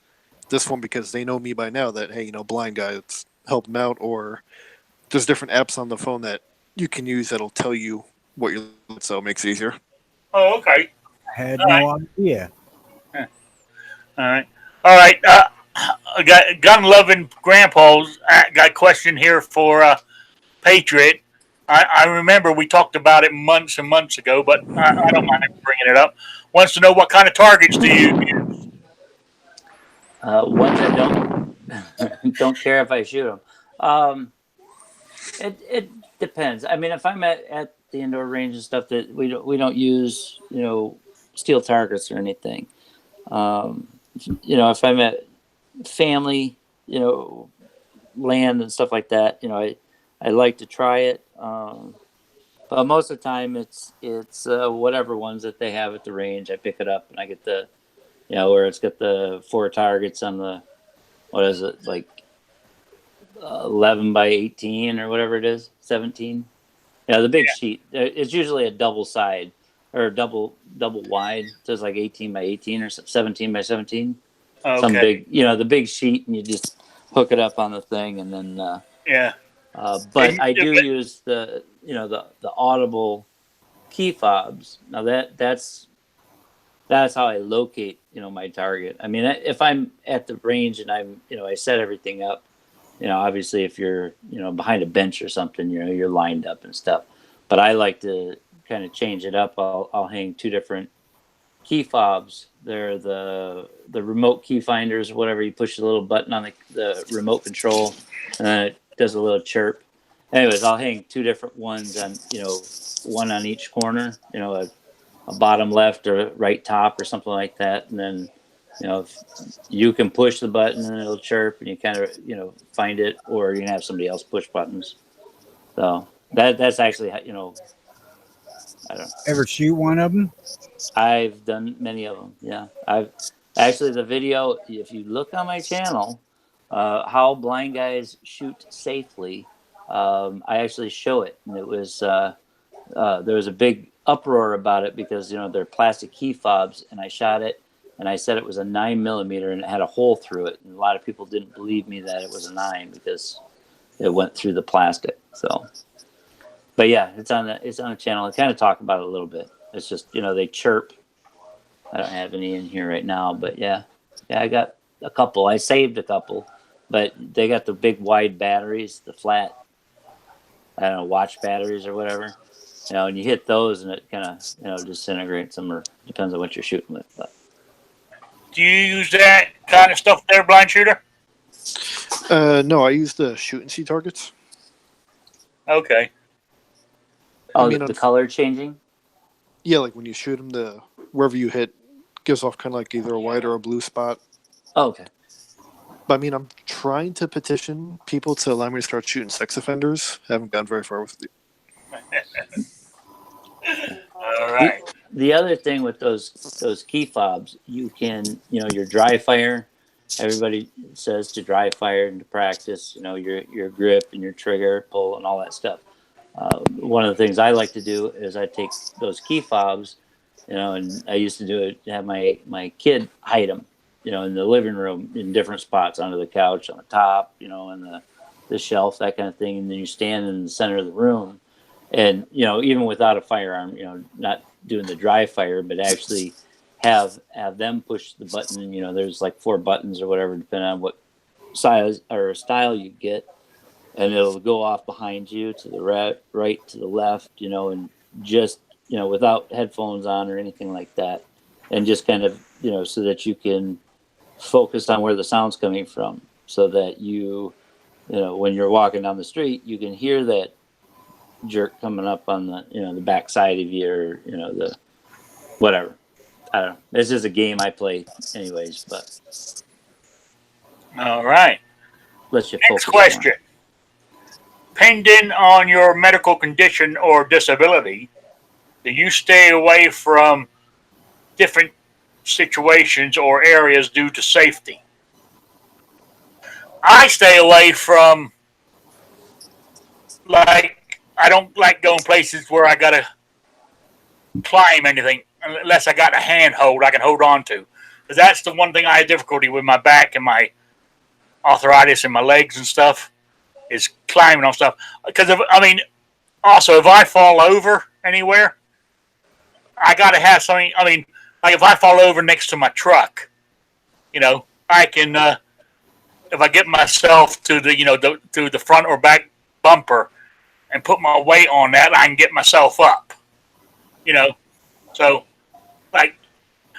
[SPEAKER 5] this one? Because they know me by now that, hey, you know, blind guy, let's help them out. Or there's different apps on the phone that you can use that'll tell you what you're looking at, so it makes it easier.
[SPEAKER 1] Oh, okay.
[SPEAKER 2] I had
[SPEAKER 1] All
[SPEAKER 2] no idea.
[SPEAKER 1] All right. All right. I got gun-loving grandpas. Got a question here for Patriot. I remember we talked about it months and months ago, but I don't mind bringing it up. Wants to know what kind of targets do you use?
[SPEAKER 3] Ones I don't care if I shoot them. It depends. I mean, if I'm at the indoor range and stuff, that we don't use, you know, steel targets or anything. You know, if I'm at family, you know, land and stuff like that, you know, I like to try it. But most of the time, it's whatever ones that they have at the range. I pick it up and I get the, where it's got the 4 targets on the, what is it, like 11 by 18 or whatever it is, 17. Yeah, the big sheet. It's usually a double side or double wide. So it's like 18 by 18 or 17 by 17. Some
[SPEAKER 1] Okay.
[SPEAKER 3] big, the big sheet, and you just hook it up on the thing, and then.
[SPEAKER 1] Yeah.
[SPEAKER 3] But I do use the the audible key fobs. Now that's how I locate my target. I mean, if I'm at the range and I'm I set everything up. Obviously if you're behind a bench or something, you're lined up and stuff. But I like to kind of change it up. I'll hang 2 different key fobs. They're the remote key finders, whatever. You push the little button on the remote control, and then it does a little chirp. Anyways, I'll hang 2 different ones on, one on each corner, a bottom left or right top or something like that. And then, if you can push the button and it'll chirp and you kind of, find it, or you can have somebody else push buttons. So that's actually, I don't know.
[SPEAKER 2] Ever shoot one of them?
[SPEAKER 3] I've done many of them. Yeah. I've actually, the video, if you look on my channel, how blind guys shoot safely, I actually show it. And it was, there was a big uproar about it because, they're plastic key fobs, and I shot it and I said it was a 9mm and it had a hole through it. And a lot of people didn't believe me that it was a 9 because it went through the plastic. So, but yeah, it's on the channel. I kind of talk about it a little bit. It's just, they chirp. I don't have any in here right now, but yeah, I got a couple. I saved a couple, but they got the big wide batteries, the flat, I don't know, watch batteries or whatever. And you hit those and it kind of, disintegrates them, or depends on what you're shooting with. But
[SPEAKER 1] Do you use that kind of stuff there, blind shooter?
[SPEAKER 5] No, I use the shoot and see targets.
[SPEAKER 1] Okay.
[SPEAKER 3] Oh, the color changing?
[SPEAKER 5] Yeah, like when you shoot them, wherever you hit gives off kind of like either a white or a blue spot.
[SPEAKER 3] Oh, okay.
[SPEAKER 5] But I mean, I'm trying to petition people to allow me to start shooting sex offenders. I haven't gone very far with it.
[SPEAKER 1] All right.
[SPEAKER 3] The other thing with those key fobs, you can, your dry fire. Everybody says to dry fire and to practice, your grip and your trigger pull and all that stuff. One of the things I like to do is I take those key fobs, and I used to do it, have my kid hide them, in the living room in different spots, under the couch, on the top, in the shelf, that kind of thing. And then you stand in the center of the room, and even without a firearm, not doing the dry fire, but actually have them push the button. And there's like 4 buttons or whatever, depending on what size or style you get, and it'll go off behind you to the right to the left, and just without headphones on or anything like that, and just kind of so that you can focus on where the sound's coming from, so that when you're walking down the street, you can hear that jerk coming up on the the back side of you, or the whatever. I don't know. It's just a game I play anyways, but
[SPEAKER 1] All right.
[SPEAKER 3] lets you
[SPEAKER 1] Next
[SPEAKER 3] focus
[SPEAKER 1] question. Depending on your medical condition or disability, do you stay away from different situations or areas due to safety? I stay away from, I don't like going places where I gotta climb anything unless I got a handhold I can hold on to. Because that's the one thing I have difficulty with my back and my arthritis in my legs and stuff, is climbing on stuff. Because also if I fall over anywhere, I gotta have something. Like if I fall over next to my truck, I can if I get myself to the to the front or back bumper and put my weight on that, I can get myself up. So like,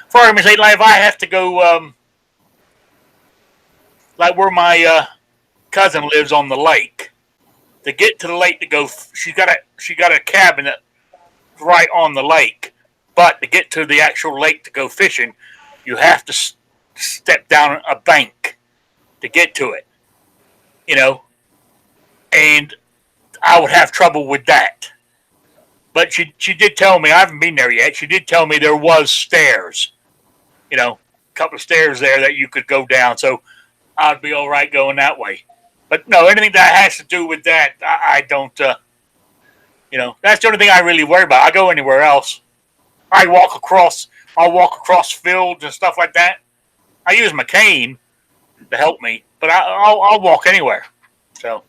[SPEAKER 1] for argument's sake, like if I have to go like where my cousin lives on the lake, to get to the lake to go, she got a cabin right on the lake, but to get to the actual lake to go fishing, you have to step down a bank to get to it, and I would have trouble with that. But she did tell me, I haven't been there yet. She did tell me there was stairs, a couple of stairs there that you could go down. So I'd be all right going that way. But no, anything that has to do with that, I don't. That's the only thing I really worry about. I go anywhere else. I'll walk across fields and stuff like that. I use my cane to help me, but I'll walk anywhere. So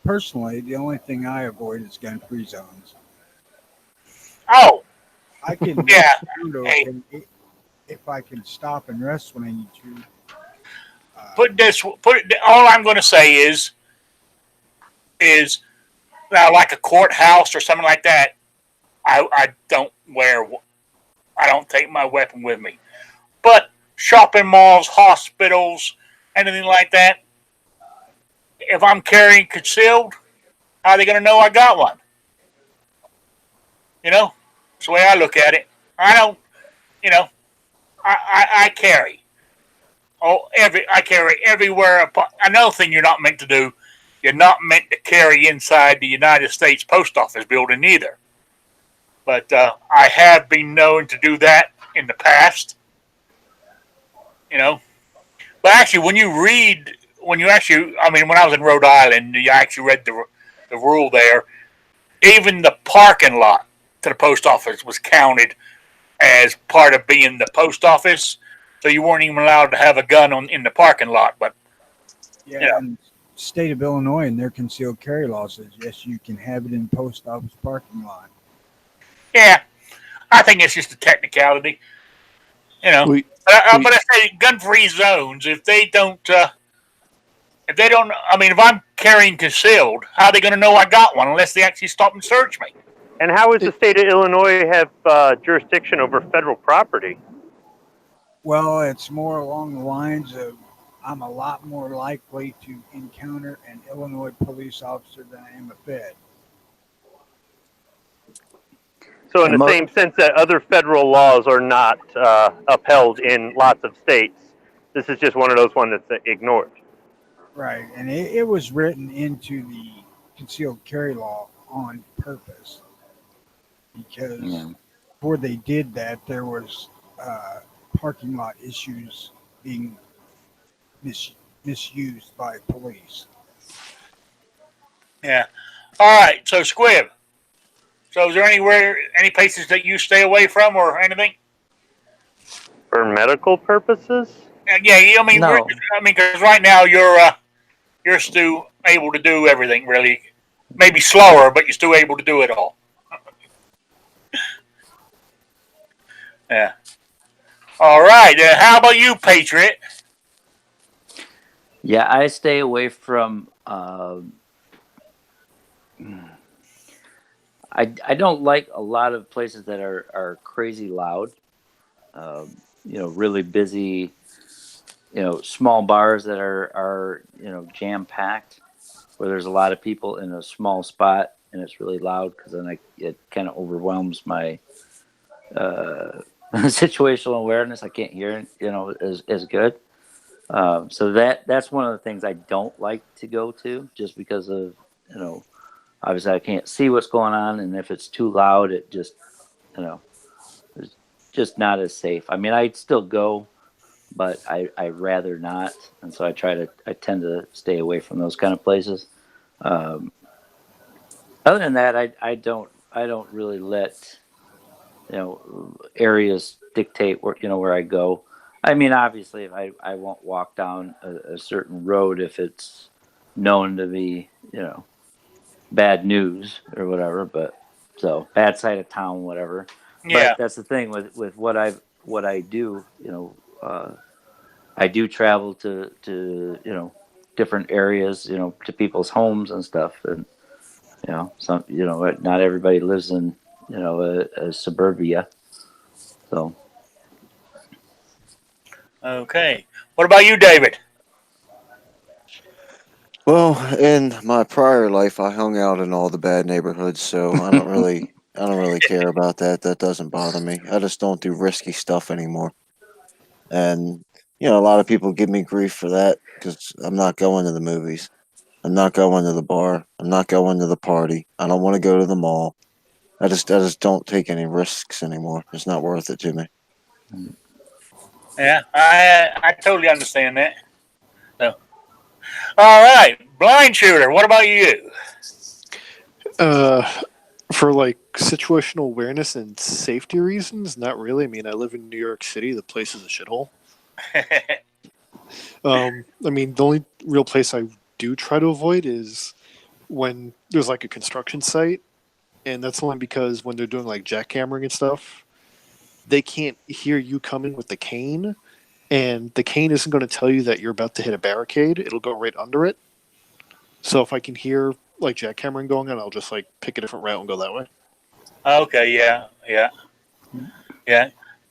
[SPEAKER 2] Personally, the only thing I avoid is gun-free zones.
[SPEAKER 1] oh
[SPEAKER 2] I can
[SPEAKER 1] yeah,
[SPEAKER 2] hey.
[SPEAKER 1] hey,
[SPEAKER 2] If I can stop and rest when I need to.
[SPEAKER 1] all I'm going to say is now like a courthouse or something like that. I don't take my weapon with me. But shopping malls, hospitals, anything like that, if I'm carrying concealed, how are they going to know I got one? It's the way I look at it. I don't, you know, I carry. I carry everywhere. Another thing you're not meant to do, you're not meant to carry inside the United States Post Office building either. But I have been known to do that in the past. But actually, when I was in Rhode Island, you actually read the rule there. Even the parking lot to the post office was counted as part of being the post office, so you weren't even allowed to have a gun in the parking lot. But
[SPEAKER 2] and state of Illinois and their concealed carry law says yes, you can have it in post office parking lot.
[SPEAKER 1] yeah, I think it's just a technicality. But I say gun-free zones. If they don't, if I'm carrying concealed, how are they going to know I got one unless they actually stop and search me?
[SPEAKER 6] And how does the state of Illinois have jurisdiction over federal property?
[SPEAKER 2] Well, it's more along the lines of I'm a lot more likely to encounter an Illinois police officer than I am a Fed.
[SPEAKER 6] So in the same sense that other federal laws are not upheld in lots of states, this is just one of those ones that's ignored.
[SPEAKER 2] Right, and it was written into the concealed carry law on purpose because before they did that, there was parking lot issues being misused by police.
[SPEAKER 1] Yeah. All right. So Squib. So is there any places that you stay away from or anything?
[SPEAKER 6] For medical purposes?
[SPEAKER 1] Yeah.
[SPEAKER 3] No.
[SPEAKER 1] Because right now you're still able to do everything really. Maybe slower, but you're still able to do it all. Yeah. All right. How about you, Patriot?
[SPEAKER 3] Yeah, I stay away from. I don't like a lot of places that are crazy loud. Really busy. Small bars that are jam packed, where there's a lot of people in a small spot and it's really loud because then it kind of overwhelms my situational awareness. I can't hear as good. So that's one of the things I don't like to go to, just because of obviously I can't see what's going on, and if it's too loud, it just it's just not as safe. I mean, I'd still go, but I rather not, and so I tend to stay away from those kind of places. Other than that, I don't really let areas dictate where I go. I mean, obviously, if I won't walk down a certain road if it's known to be bad news or whatever, but so bad side of town, whatever.
[SPEAKER 1] Yeah.
[SPEAKER 3] But that's the thing with what I do. I do travel to different areas, to people's homes and stuff, and some not everybody lives in a suburbia, so.
[SPEAKER 1] Okay. What about you, David?
[SPEAKER 4] Well, in my prior life, I hung out in all the bad neighborhoods, so I don't really care about that. That doesn't bother me. I just don't do risky stuff anymore. And a lot of people give me grief for that because I'm not going to the movies. I'm not going to the bar. I'm not going to the party. I don't want to go to the mall. I just don't take any risks anymore. It's not worth it to me.
[SPEAKER 1] Yeah, I totally understand that. So, all right, blind shooter. What about you?
[SPEAKER 5] For like situational awareness and safety reasons, not really. I mean, I live in New York City. The place is a shithole. I mean, the only real place I do try to avoid is when there's like a construction site, and that's only because when they're doing like jackhammering and stuff, they can't hear you coming with the cane, and the cane isn't going to tell you that you're about to hit a barricade. It'll go right under it. So if I can hear like jackhammering going on, I'll just like pick a different route and go that way.
[SPEAKER 1] Okay, yeah.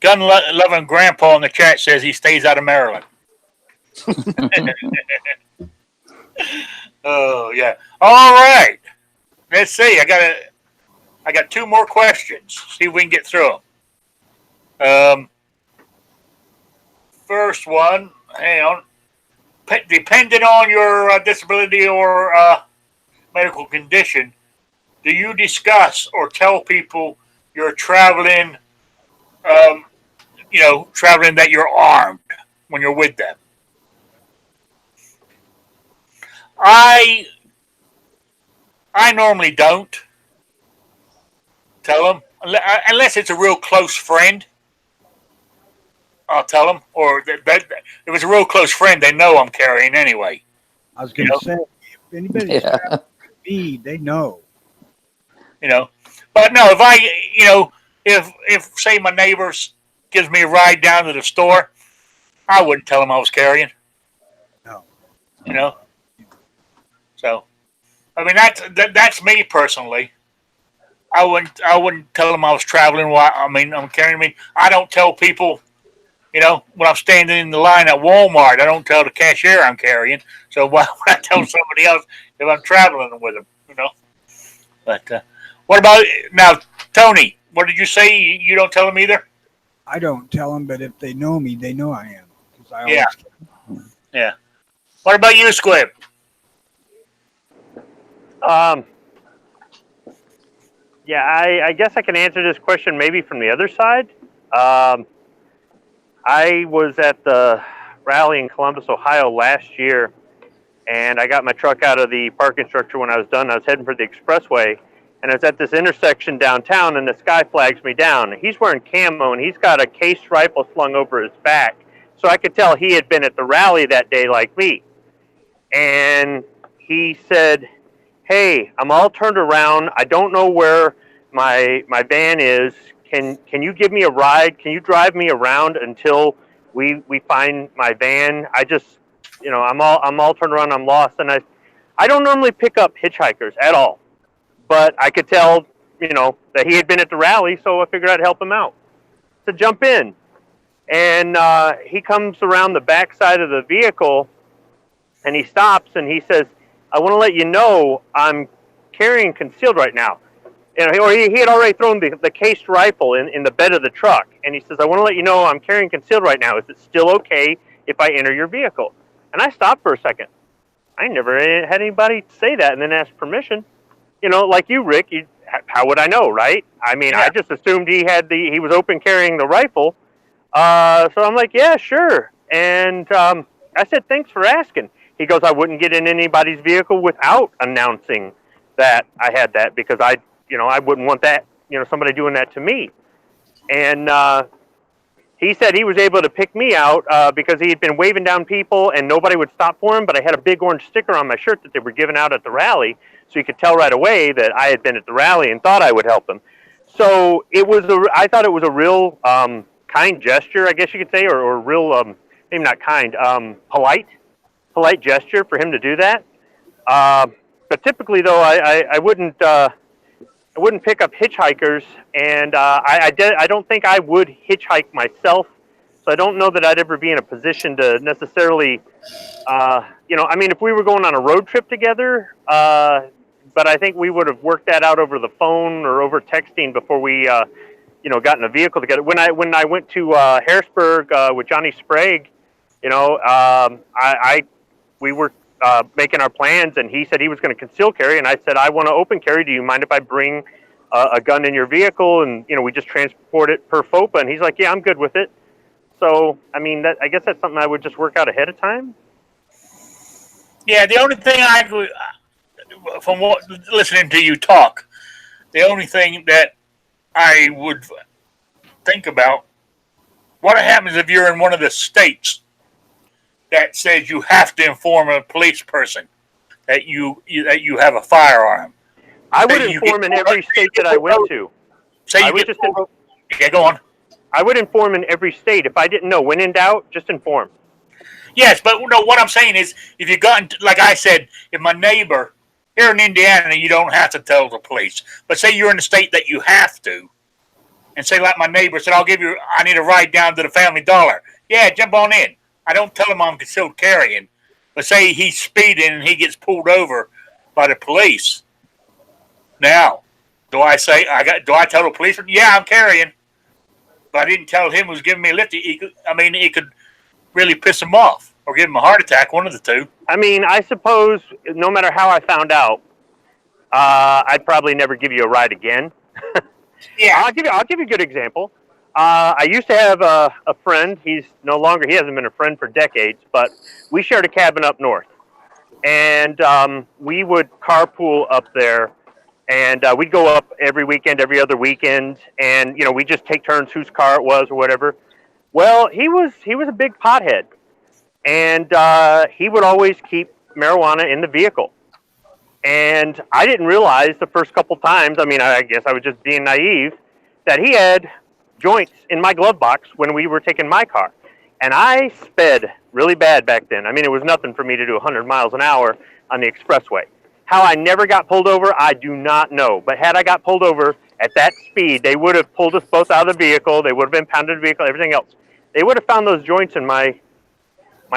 [SPEAKER 1] Gun loving grandpa in the chat says he stays out of Maryland. Oh yeah. All right. Let's see. I got two more questions. See if we can get through them. First one. Hang on. Depending on your disability or medical condition, do you discuss or tell people you're traveling? Traveling that you're armed when you're with them. I normally don't tell them unless it's a real close friend. I'll tell them, or that if it's a real close friend, they know I'm carrying anyway.
[SPEAKER 2] I was going to say, if anybody's traveling with me, they know.
[SPEAKER 1] But no, if say my neighbor gives me a ride down to the store, I wouldn't tell him I was carrying.
[SPEAKER 2] No.
[SPEAKER 1] So, I mean that's me personally. I wouldn't tell them I was traveling. I'm carrying me. I don't tell people. When I'm standing in the line at Walmart, I don't tell the cashier I'm carrying. So why would I tell somebody else if I'm traveling with them? But what about now, Tony? What did you say? You don't tell them either?
[SPEAKER 2] I don't tell them, but if they know me, they know I am.
[SPEAKER 1] Yeah. What about you, Squib?
[SPEAKER 6] Yeah, I guess I can answer this question maybe from the other side. I was at the rally in Columbus, Ohio last year, and I got my truck out of the parking structure when I was done. I was heading for the expressway, and I was at this intersection downtown, and this guy flags me down. He's wearing camo, and he's got a cased rifle slung over his back. So I could tell he had been at the rally that day like me. And he said, "Hey, I'm all turned around. I don't know where my van is. Can you give me a ride? Can you drive me around until we find my van? I just, I'm all turned around. I'm lost." And I don't normally pick up hitchhikers at all, but I could tell, that he had been at the rally, so I figured I'd help him out. So jump in, and he comes around the back side of the vehicle, and he stops and he says, "I want to let you know I'm carrying concealed right now." Or he had already thrown the cased rifle in the bed of the truck. And he says, "I want to let you know I'm carrying concealed right now. Is it still okay if I enter your vehicle?" And I stopped for a second. I never had anybody say that and then ask permission. Like you, Rick, how would I know, right? I mean, yeah. I just assumed he was open carrying the rifle. So I'm like, "Yeah, sure." And I said, "Thanks for asking." He goes, "I wouldn't get in anybody's vehicle without announcing that I had that because I wouldn't want that, somebody doing that to me." And he said he was able to pick me out because he had been waving down people and nobody would stop for him, but I had a big orange sticker on my shirt that they were giving out at the rally, so he could tell right away that I had been at the rally and thought I would help him. So I thought it was a real kind gesture, I guess you could say, or real, maybe not kind, polite gesture for him to do that. But typically, though, I wouldn't pick up hitchhikers, and I don't think I would hitchhike myself. So I don't know that I'd ever be in a position to necessarily, I mean, if we were going on a road trip together, but I think we would have worked that out over the phone or over texting before we, got in a vehicle together. When I went to Harrisburg with Johnny Sprague, we were making our plans, and he said he was going to conceal carry, and I said, "I want to open carry. Do you mind if I bring a gun in your vehicle, and we just transport it per FOPA. And he's like, yeah, I'm good with it. So I mean, I guess that's something I would just work out ahead of time.
[SPEAKER 1] Yeah, the only thing from what listening to you talk, the only thing that I would think about, what happens if you're in one of the states that says you have to inform a police person that you have a firearm?
[SPEAKER 6] I would inform in every state that I went to.
[SPEAKER 1] Yeah, go on.
[SPEAKER 6] I would inform in every state. If I didn't know, when in doubt, just inform.
[SPEAKER 1] Yes, but no, what I'm saying is, if you got, like I said, if my neighbor, here in Indiana, you don't have to tell the police. But say you're in a state that you have to, and say like my neighbor said, I need a ride down to the Family Dollar. Yeah, jump on in. I don't tell him I'm concealed carrying. But say he's speeding and he gets pulled over by the police. Now, do I tell the police? Yeah, I'm carrying. But I didn't tell him who was giving me a lift. It could really piss him off or give him a heart attack, one of the two.
[SPEAKER 6] I mean, I suppose no matter how I found out, I'd probably never give you a ride again.
[SPEAKER 1] Yeah,
[SPEAKER 6] I'll give you a good example. I used to have a friend. He hasn't been a friend for decades, but we shared a cabin up north, and we would carpool up there, and we'd go up every weekend, every other weekend, and we just take turns whose car it was or whatever. Well, he was a big pothead, and he would always keep marijuana in the vehicle. And I didn't realize the first couple times, I guess I was just being naive, that he had joints in my glove box when we were taking my car. And I sped really bad back then. It was nothing for me to do 100 miles an hour on the expressway. How I never got pulled over, I do not know. But had I got pulled over at that speed, they would have pulled us both out of the vehicle. They would have impounded the vehicle, everything else. They would have found those joints in my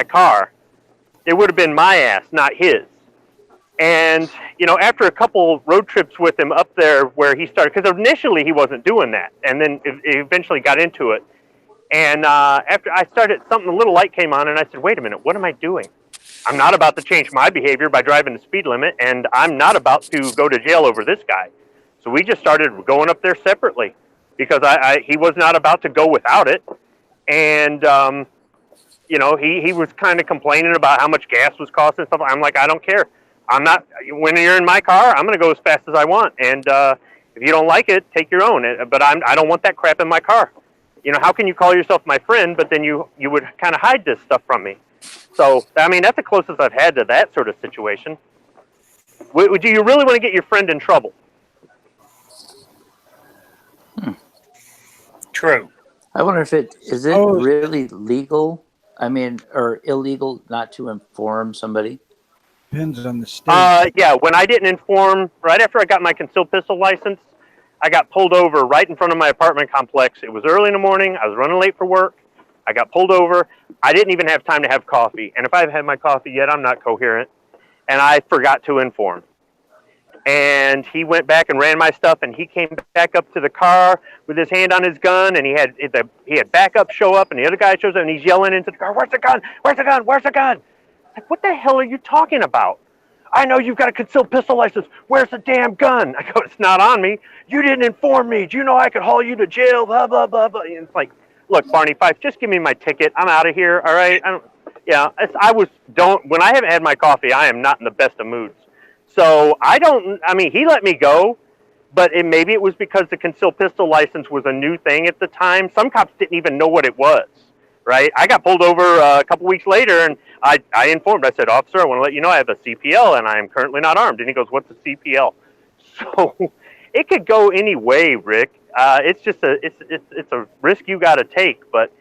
[SPEAKER 6] car. It would have been my ass, not his. And, after a couple road trips with him up there where he started, because initially he wasn't doing that, and then it eventually got into it. And after I started, a little light came on, and I said, wait a minute, what am I doing? I'm not about to change my behavior by driving the speed limit, and I'm not about to go to jail over this guy. So we just started going up there separately because he was not about to go without it. And, he was kind of complaining about how much gas was costing and stuff. I'm like, I don't care. When you're in my car, I'm going to go as fast as I want. And if you don't like it, take your own. But I don't want that crap in my car. How can you call yourself my friend, but then you would kind of hide this stuff from me? So, that's the closest I've had to that sort of situation. Do you really want to get your friend in trouble?
[SPEAKER 1] True.
[SPEAKER 3] I wonder if is it really legal, or illegal not to inform somebody?
[SPEAKER 2] Depends on the state.
[SPEAKER 6] Yeah, when I didn't inform, right after I got my concealed pistol license, I got pulled over right in front of my apartment complex. It was early in the morning. I was running late for work. I got pulled over. I didn't even have time to have coffee. And if I've had my coffee yet, I'm not coherent. And I forgot to inform. And he went back and ran my stuff, and he came back up to the car with his hand on his gun, and he had backup show up, and the other guy shows up, and he's yelling into the car, "Where's the gun? Where's the gun? Where's the gun?" Like, what the hell are you talking about? I know you've got a concealed pistol license. Where's the damn gun? I go, it's not on me. You didn't inform me. Do you know I could haul you to jail? Blah, blah, blah, blah. And it's like, look, Barney Fife, just give me my ticket. I'm out of here. All right. When I haven't had my coffee, I am not in the best of moods. So he let me go, but maybe it was because the concealed pistol license was a new thing at the time. Some cops didn't even know what it was. Right. I got pulled over a couple weeks later, and I informed. I said, "Officer, I want to let you know I have a CPL, and I am currently not armed." And he goes, "What's a CPL?" So it could go any way, Rick. It's just it's a risk you got to take. But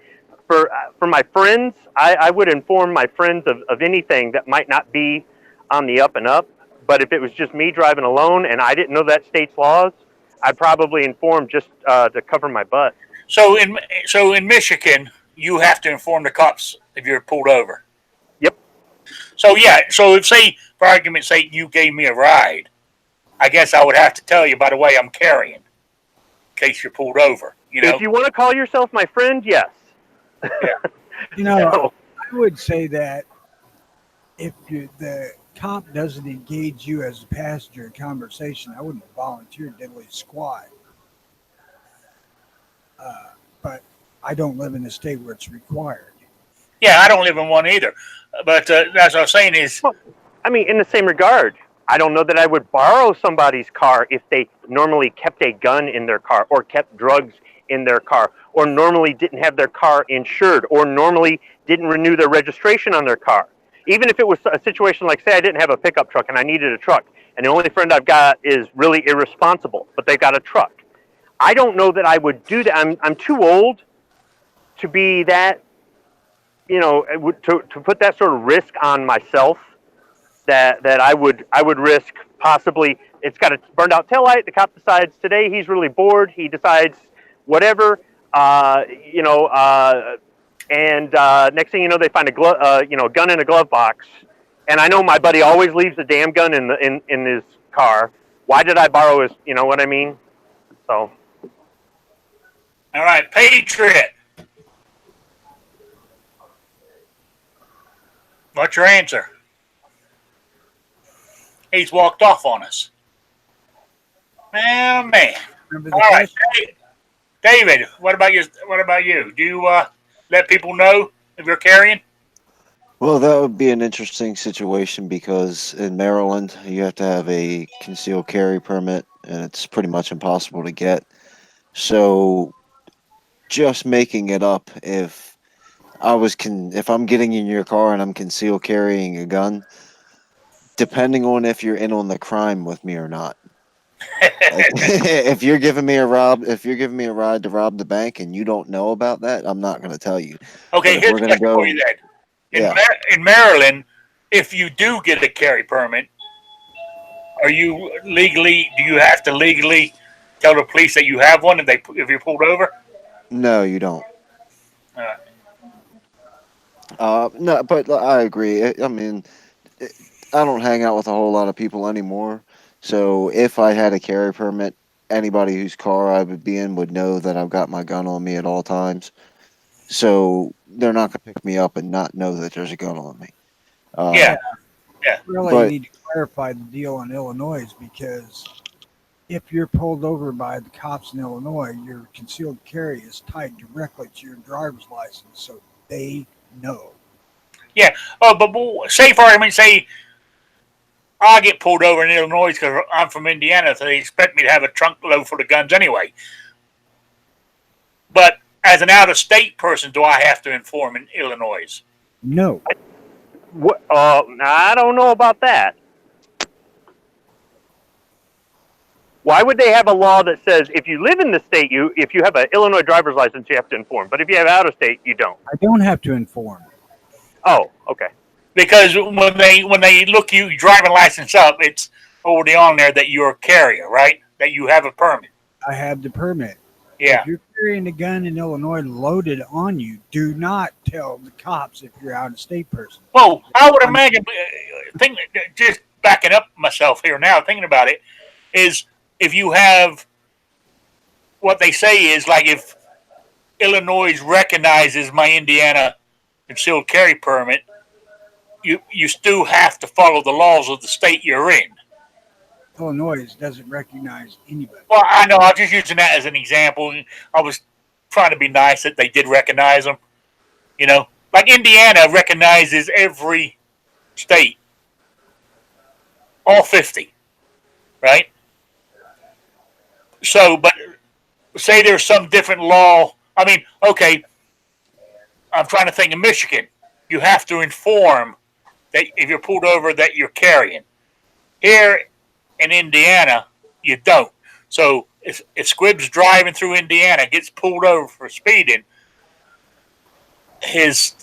[SPEAKER 6] for my friends, I would inform my friends of anything that might not be on the up and up. But if it was just me driving alone and I didn't know that state's laws, I'd probably inform just to cover my butt.
[SPEAKER 1] So in Michigan, you have to inform the cops if you're pulled over.
[SPEAKER 6] Yep.
[SPEAKER 1] So if, say, for argument's sake, you gave me a ride, I guess I would have to tell you, by the way, I'm carrying, in case you're pulled over.
[SPEAKER 6] If you want to call yourself my friend, yes.
[SPEAKER 1] Yeah.
[SPEAKER 2] I would say that if the cop doesn't engage you as a passenger in conversation, I wouldn't volunteer diddly squat. But I don't live in a state where it's required.
[SPEAKER 1] Yeah, I don't live in one either. But that's what I was saying is,
[SPEAKER 6] Well, I mean, in the same regard, I don't know that I would borrow somebody's car if they normally kept a gun in their car or kept drugs in their car or normally didn't have their car insured or normally didn't renew their registration on their car. Even if it was a situation like, say, I didn't have a pickup truck and I needed a truck and the only friend I've got is really irresponsible, but they got a truck. I don't know that I would do that. I'm too old to be that, to put that sort of risk on myself. That I would risk possibly. It's got a burned out taillight. The cop decides today he's really bored. He decides whatever, and next thing you know, they find a gun in a glove box. And I know my buddy always leaves a damn gun in his car. Why did I borrow his? You know what I mean? So.
[SPEAKER 1] all right, Patriot. What's your answer? He's walked off on us. Man.
[SPEAKER 2] Remember the
[SPEAKER 1] All right,
[SPEAKER 2] question?
[SPEAKER 1] David. What about you? Do you let people know if you're carrying?
[SPEAKER 4] Well, that would be an interesting situation because in Maryland, you have to have a concealed carry permit, and it's pretty much impossible to get. So, just making it up, if I'm getting in your car and I'm concealed carrying a gun, depending on if you're in on the crime with me or not. If you're giving me a ride to rob the bank and you don't know about that, I'm not going to tell you.
[SPEAKER 1] Okay,
[SPEAKER 4] But if
[SPEAKER 1] here's
[SPEAKER 4] we're
[SPEAKER 1] a
[SPEAKER 4] going to
[SPEAKER 1] question for
[SPEAKER 4] go,
[SPEAKER 1] you then.
[SPEAKER 4] yeah,
[SPEAKER 1] In Maryland, if you do get a carry permit, do you have to legally tell the police that you have one if you're pulled over?
[SPEAKER 4] no, you don't.
[SPEAKER 1] Uh,
[SPEAKER 4] No, but I agree. I mean, I don't hang out with a whole lot of people anymore. So if I had a carry permit, anybody whose car I would be in would know that I've got my gun on me at all times. So they're not going to pick me up and not know that there's a gun on me.
[SPEAKER 1] yeah, yeah.
[SPEAKER 2] Really
[SPEAKER 4] But
[SPEAKER 2] need to clarify the deal in Illinois because if you're pulled over by the cops in Illinois, your concealed carry is tied directly to your driver's license, so they know.
[SPEAKER 1] Yeah. Oh, but say for argument's sake, I get pulled over in Illinois because I'm from Indiana, so they expect me to have a trunk load full of guns anyway. But as an out-of-state person, do I have to inform in Illinois?
[SPEAKER 2] No.
[SPEAKER 6] What? I don't know about that. Why would they have a law that says if you live in the state, if you have an Illinois driver's license, you have to inform, but if you have out of state, you don't?
[SPEAKER 2] I don't have to inform.
[SPEAKER 6] Oh, okay.
[SPEAKER 1] Because when they look your driving license up, it's already on there that you're a carrier, right? That you have a permit.
[SPEAKER 2] I have the permit.
[SPEAKER 1] Yeah.
[SPEAKER 2] If you're carrying a gun in Illinois loaded on you, do not tell the cops if you're out of state person.
[SPEAKER 1] Well, I would imagine, just backing up myself here now, thinking about it, is if you have what they say is like if Illinois recognizes my Indiana concealed carry permit, you still have to follow the laws of the state you're in.
[SPEAKER 2] Illinois doesn't recognize anybody.
[SPEAKER 1] Well, I know. I'm just using that as an example. I was trying to be nice that they did recognize them. You know, like Indiana recognizes every state, all 50, right? So, but say there's some different law. I mean, okay, I'm trying to think of Michigan. You have to inform that if you're pulled over that you're carrying. Here in Indiana, you don't. So if Squib's driving through Indiana, gets pulled over for speeding, his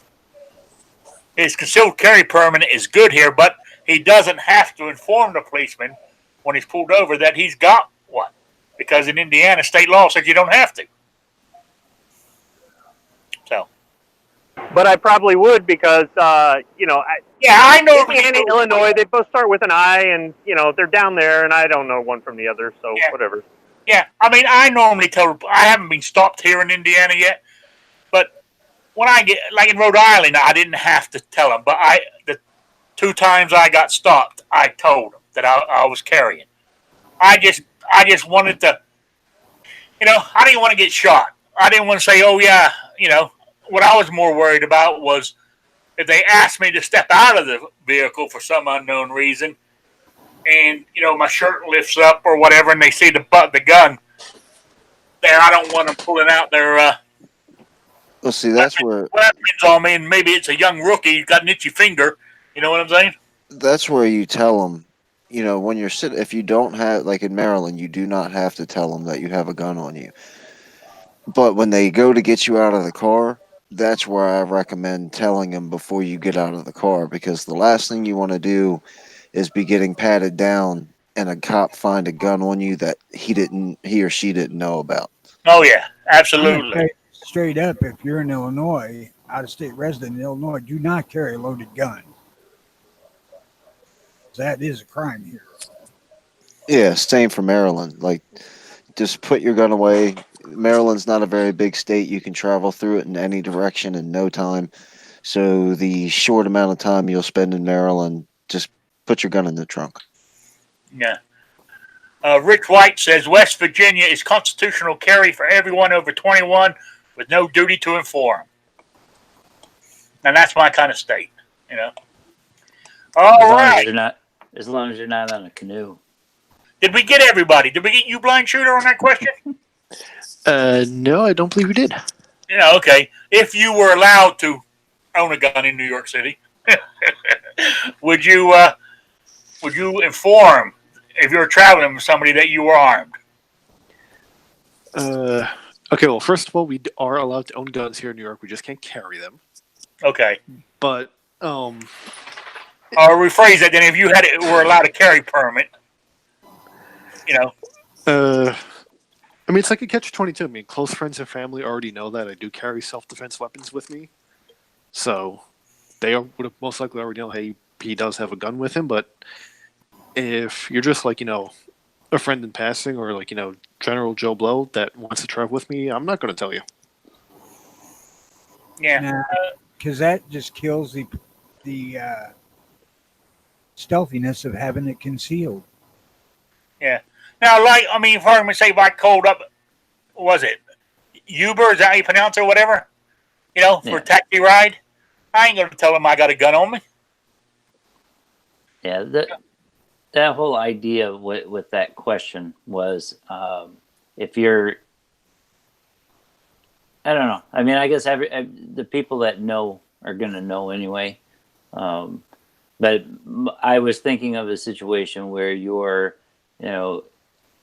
[SPEAKER 1] concealed carry permit is good here, but he doesn't have to inform the policeman when he's pulled over that he's got one. Because in Indiana, state law says you don't have to. So.
[SPEAKER 6] But I probably would because, I know Indiana, Illinois, they both start with an I, and, they're down there, and I don't know one from the other, so whatever.
[SPEAKER 1] Yeah, I mean, I normally I haven't been stopped here in Indiana yet, but when I get, like in Rhode Island, I didn't have to tell them, but 2 times I got stopped, I told them that I was carrying. I just wanted to, I didn't want to get shot. I didn't want to say, oh yeah, what I was more worried about was if they asked me to step out of the vehicle for some unknown reason, and my shirt lifts up or whatever, and they see the gun there, I don't want them pulling out their
[SPEAKER 4] Well, see, that's where
[SPEAKER 1] weapons on me, and maybe it's a young rookie who's got an itchy finger. You know what I'm saying?
[SPEAKER 4] you tell them, when you're sitting, if you don't have, like in Maryland, you do not have to tell them that you have a gun on you. But when they go to get you out of the car, that's where I recommend telling them before you get out of the car, because the last thing you want to do is be getting patted down and a cop find a gun on you that he or she didn't know about.
[SPEAKER 1] Oh yeah,
[SPEAKER 2] I'm gonna
[SPEAKER 1] absolutely.
[SPEAKER 2] tell you straight up, if you're in Illinois, out of state resident in Illinois, do not carry a loaded gun. That is a crime here.
[SPEAKER 4] Yeah, same for Maryland. Like, just put your gun away. Maryland's not a very big state. You can travel through it in any direction in no time. So the short amount of time you'll spend in Maryland, just put your gun in the trunk.
[SPEAKER 1] Yeah. Rich White says West Virginia is constitutional carry for everyone over 21 with no duty to inform. And that's my kind of state, All right.
[SPEAKER 3] As long as you're not on a canoe.
[SPEAKER 1] Did we get everybody? Did we get you, blind shooter, on that question?
[SPEAKER 5] No, I don't believe we did.
[SPEAKER 1] Okay. If you were allowed to own a gun in New York City, would you inform if you were traveling with somebody that you were armed?
[SPEAKER 5] Okay, well, first of all, we are allowed to own guns here in New York. We just can't carry them.
[SPEAKER 1] Okay.
[SPEAKER 5] But,
[SPEAKER 1] Or rephrase that then, if you were allowed a carry permit,
[SPEAKER 5] I mean, it's like a catch-22. I mean, close friends and family already know that I do carry self-defense weapons with me. So they would have most likely already know, hey, he does have a gun with him. But if you're just like, a friend in passing, or like, General Joe Blow that wants to travel with me, I'm not going to tell you.
[SPEAKER 1] Yeah.
[SPEAKER 2] Because that just kills the stealthiness of having it concealed.
[SPEAKER 1] Yeah. Now, if I say if I called up, what was it Uber? Is that how you pronounce it or whatever? For a taxi ride, I ain't going to tell them I got a gun on me.
[SPEAKER 3] Yeah, that whole idea with that question was if you're, I don't know. I mean, I guess the people that know are going to know anyway. But I was thinking of a situation where you're,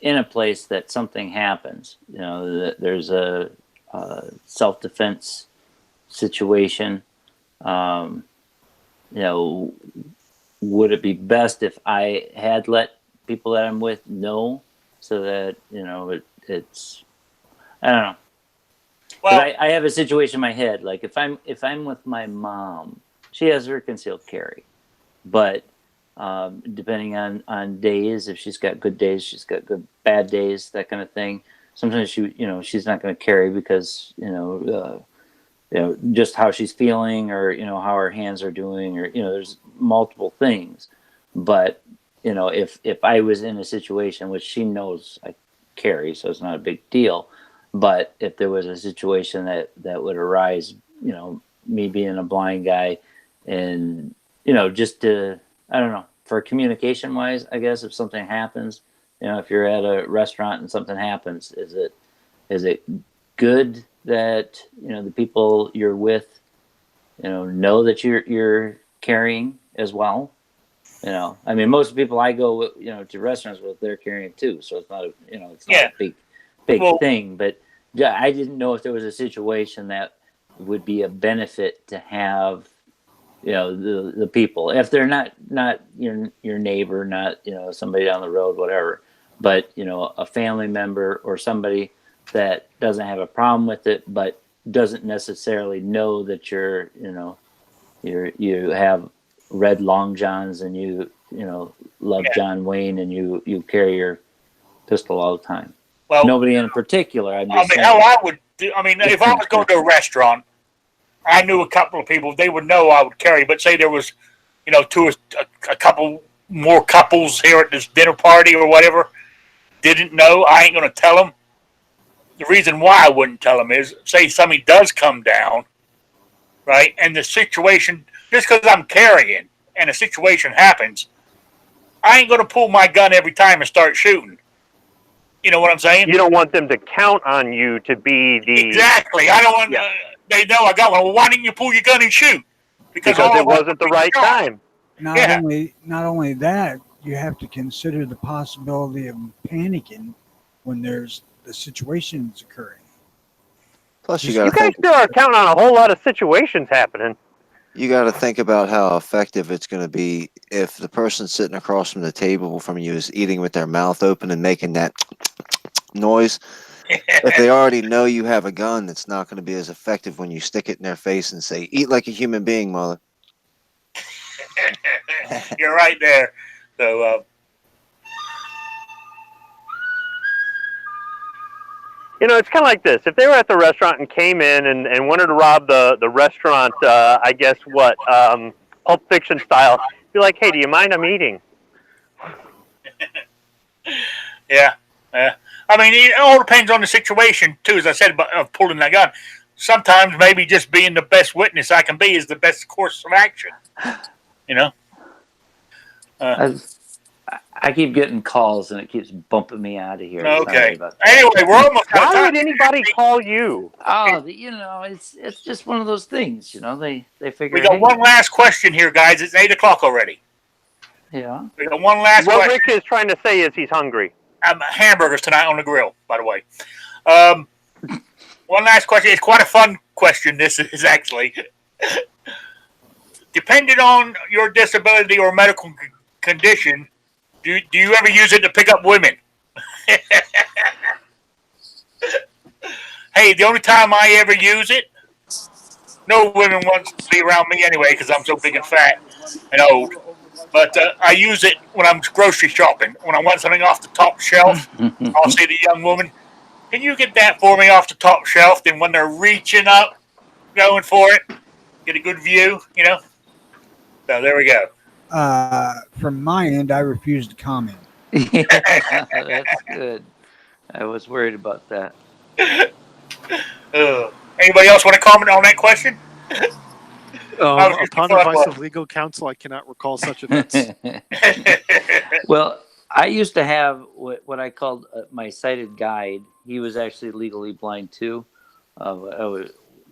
[SPEAKER 3] in a place that something happens, that there's a self-defense situation. Would it be best if I had let people that I'm with know, so that it's, I don't know. Well, I have a situation in my head. Like if I'm with my mom, she has her concealed carry, but depending on days, if she's got good days, she's got bad days, that kind of thing. Sometimes she's not going to carry because just how she's feeling, or how her hands are doing, or there's multiple things. But if I was in a situation which she knows I carry, so it's not a big deal. But if there was a situation that would arise, me being a blind guy, and just to, I don't know, for communication wise, I guess if something happens, if you're at a restaurant and something happens, is it good that the people you're with know that you're carrying as well? I mean, most people I go to restaurants with, they're carrying too, so it's not a big thing. But I didn't know if there was a situation that would be a benefit to have the people, if they're not your neighbor, not somebody down the road, whatever, but a family member or somebody that doesn't have a problem with it, but doesn't necessarily know that you have red long johns and you love John Wayne and you carry your pistol all the time. Well, nobody in particular. I'm just saying.
[SPEAKER 1] How I would do. I mean, if I was going to a restaurant, I knew a couple of people. They would know I would carry. But say there was to a couple more couples here at this dinner party or whatever didn't know, I ain't going to tell them. The reason why I wouldn't tell them is, say something does come down, right, and the situation, just because I'm carrying and a situation happens, I ain't going to pull my gun every time and start shooting. You know what I'm saying?
[SPEAKER 6] You don't want them to count on you to be the...
[SPEAKER 1] Exactly. I don't want... they know I got one. Well, why didn't you pull your gun and shoot?
[SPEAKER 6] Because it wasn't the right time.
[SPEAKER 2] Not only that, you have to consider the possibility of panicking when there's the situations occurring.
[SPEAKER 4] Plus, you
[SPEAKER 6] guys still are counting on a whole lot of situations happening.
[SPEAKER 4] You got to think about how effective it's going to be if the person sitting across from the table from you is eating with their mouth open and making that noise. If they already know you have a gun, it's not going to be as effective when you stick it in their face and say, "Eat like a human being, mother."
[SPEAKER 1] You're right there. So,
[SPEAKER 6] it's kind of like this. If they were at the restaurant and came in and wanted to rob the restaurant, I guess Pulp Fiction style, be like, "Hey, do you mind? I'm eating."
[SPEAKER 1] Yeah. I mean, it all depends on the situation, too, as I said, about pulling that gun. Sometimes maybe just being the best witness I can be is the best course of action.
[SPEAKER 3] I keep getting calls and it keeps bumping me out of here.
[SPEAKER 1] Okay. Anyway, we're almost out of time.
[SPEAKER 6] Why would anybody call you?
[SPEAKER 3] Oh, it's just one of those things. They figure.
[SPEAKER 1] We got one last question here, guys. It's 8:00 already.
[SPEAKER 3] Yeah.
[SPEAKER 1] We got one last
[SPEAKER 6] question.
[SPEAKER 1] What
[SPEAKER 6] Rick is trying to say is he's hungry.
[SPEAKER 1] Hamburgers tonight on the grill, by the way. One last question. It's quite a fun question. This is actually. Depending on your disability or medical condition, do you ever use it to pick up women? Hey, the only time I ever use it, no women wants to be around me anyway because I'm so big and fat and old. But I use it when I'm grocery shopping. When I want something off the top shelf, I'll say to the young woman, "Can you get that for me off the top shelf?" Then when they're reaching up, going for it, get a good view, So there we go.
[SPEAKER 2] From my end, I refuse to comment.
[SPEAKER 3] Yeah, that's good. I was worried about that.
[SPEAKER 1] Anybody else want to comment on that question?
[SPEAKER 5] Upon advice of legal counsel, I cannot recall such events.
[SPEAKER 3] Well, I used to have what I called my sighted guide. He was actually legally blind too.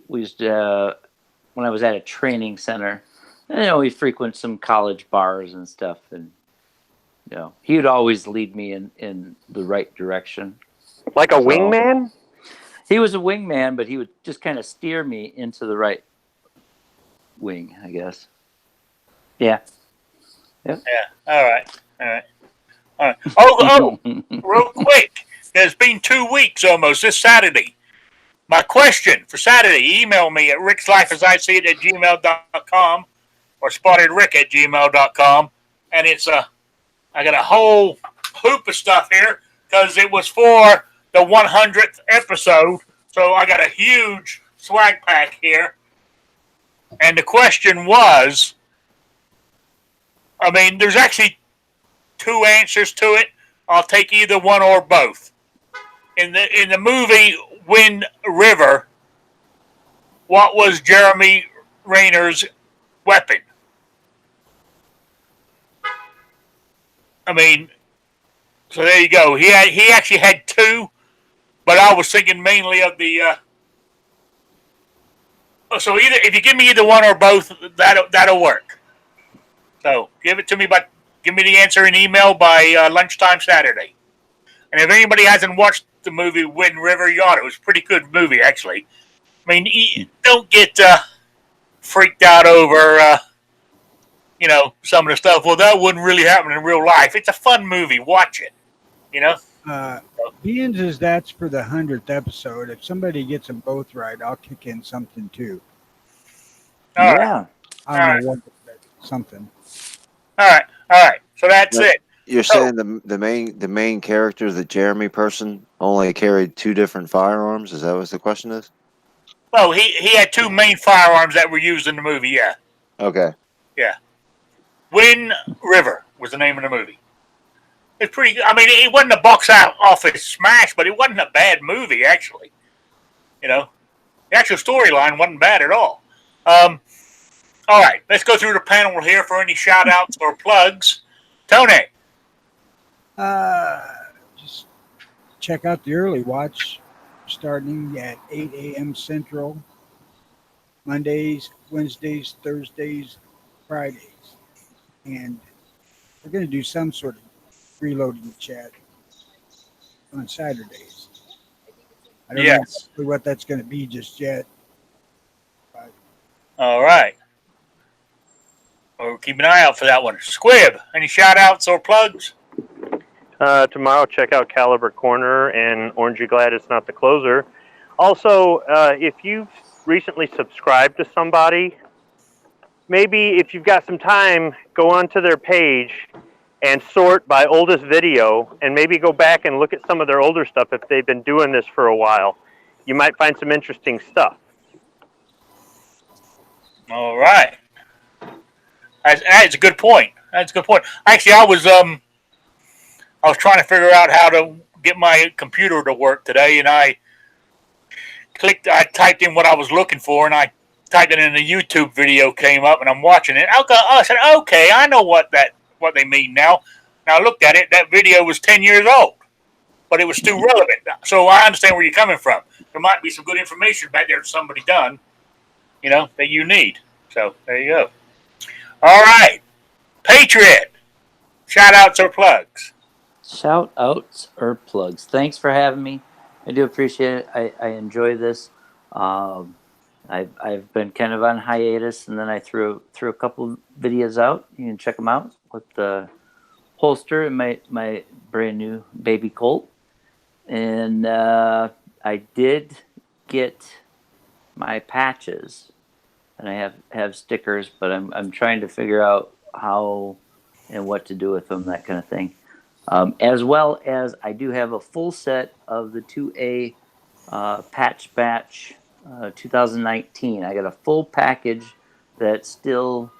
[SPEAKER 3] We used to, when I was at a training center, we frequent some college bars and stuff, and he would always lead me in the right direction.
[SPEAKER 6] Like a wingman?
[SPEAKER 3] He was a wingman, but he would just kind of steer me into the right wing, I guess. Yeah. Yep.
[SPEAKER 1] Yeah. All right. Oh, real quick. It's been 2 weeks almost this Saturday. My question for Saturday, email me at Rickslifeasiseeit at gmail.com or spottedrick@gmail.com. And it's I got a whole hoop of stuff here because it was for the 100th episode. So I got a huge swag pack here. And the question was, there's actually 2 answers to it. I'll take either one or both. In the movie Wind River, what was Jeremy Rayner's weapon? So there you go. He actually had 2, but I was thinking mainly of the. So if you give me either one or both, that'll work. So give it to me, but give me the answer in email by lunchtime Saturday. And if anybody hasn't watched the movie Wind River, you ought to. It was a pretty good movie, actually. Don't get freaked out over some of the stuff. Well, that wouldn't really happen in real life. It's a fun movie. Watch it.
[SPEAKER 2] Being as that's for the 100th episode, if somebody gets them both right, I'll kick in something too.
[SPEAKER 1] All right.
[SPEAKER 2] I don't know what, something.
[SPEAKER 1] All right. So that's it.
[SPEAKER 4] You're saying the main character, the Jeremy person, only carried 2 different firearms? Is that what the question is?
[SPEAKER 1] Well, he had 2 main firearms that were used in the movie. Yeah.
[SPEAKER 4] Okay.
[SPEAKER 1] Yeah. Wind River was the name of the movie. It's pretty good. I mean, it wasn't a box office smash, but it wasn't a bad movie, actually. You know, the actual storyline wasn't bad at all. All right, let's go through the panel here for any shout-outs or plugs. Tony.
[SPEAKER 2] Just check out the early watch starting at 8 a.m. Central, Mondays, Wednesdays, Thursdays, Fridays. And we're going to do some sort of reloading chat on Saturdays. I don't know exactly what that's going to be just yet. But.
[SPEAKER 1] All right. We'll keep an eye out for that one. Squib, any shout-outs or plugs?
[SPEAKER 6] Tomorrow, check out Caliber Corner and Orange You Glad It's Not the Closer. Also, if you've recently subscribed to somebody, maybe if you've got some time, go onto their page and sort by oldest video and maybe go back and look at some of their older stuff if they've been doing this for a while. You might find some interesting stuff.
[SPEAKER 1] All right. That's a good point. That's a good point. Actually, I was trying to figure out how to get my computer to work today, and I typed in what I was looking for, and I typed it in, a YouTube video came up, and I'm watching it. I said, okay, I know what they mean now. Now I looked at it, that video was 10 years old, but it was still relevant. So I understand where you're coming from. There might be some good information back there that somebody done, that you need. So there you go. All right. Patriot, shout-outs or plugs?
[SPEAKER 3] Shout-outs or plugs. Thanks for having me. I do appreciate it. I enjoy this. I've been kind of on hiatus, and then I threw a couple videos out. You can check them out with the holster and my brand new baby Colt. And I did get my patches, and I have stickers, but I'm trying to figure out how and what to do with them, that kind of thing. As well as I do have a full set of the 2A patch batch 2019. I got a full package that's still,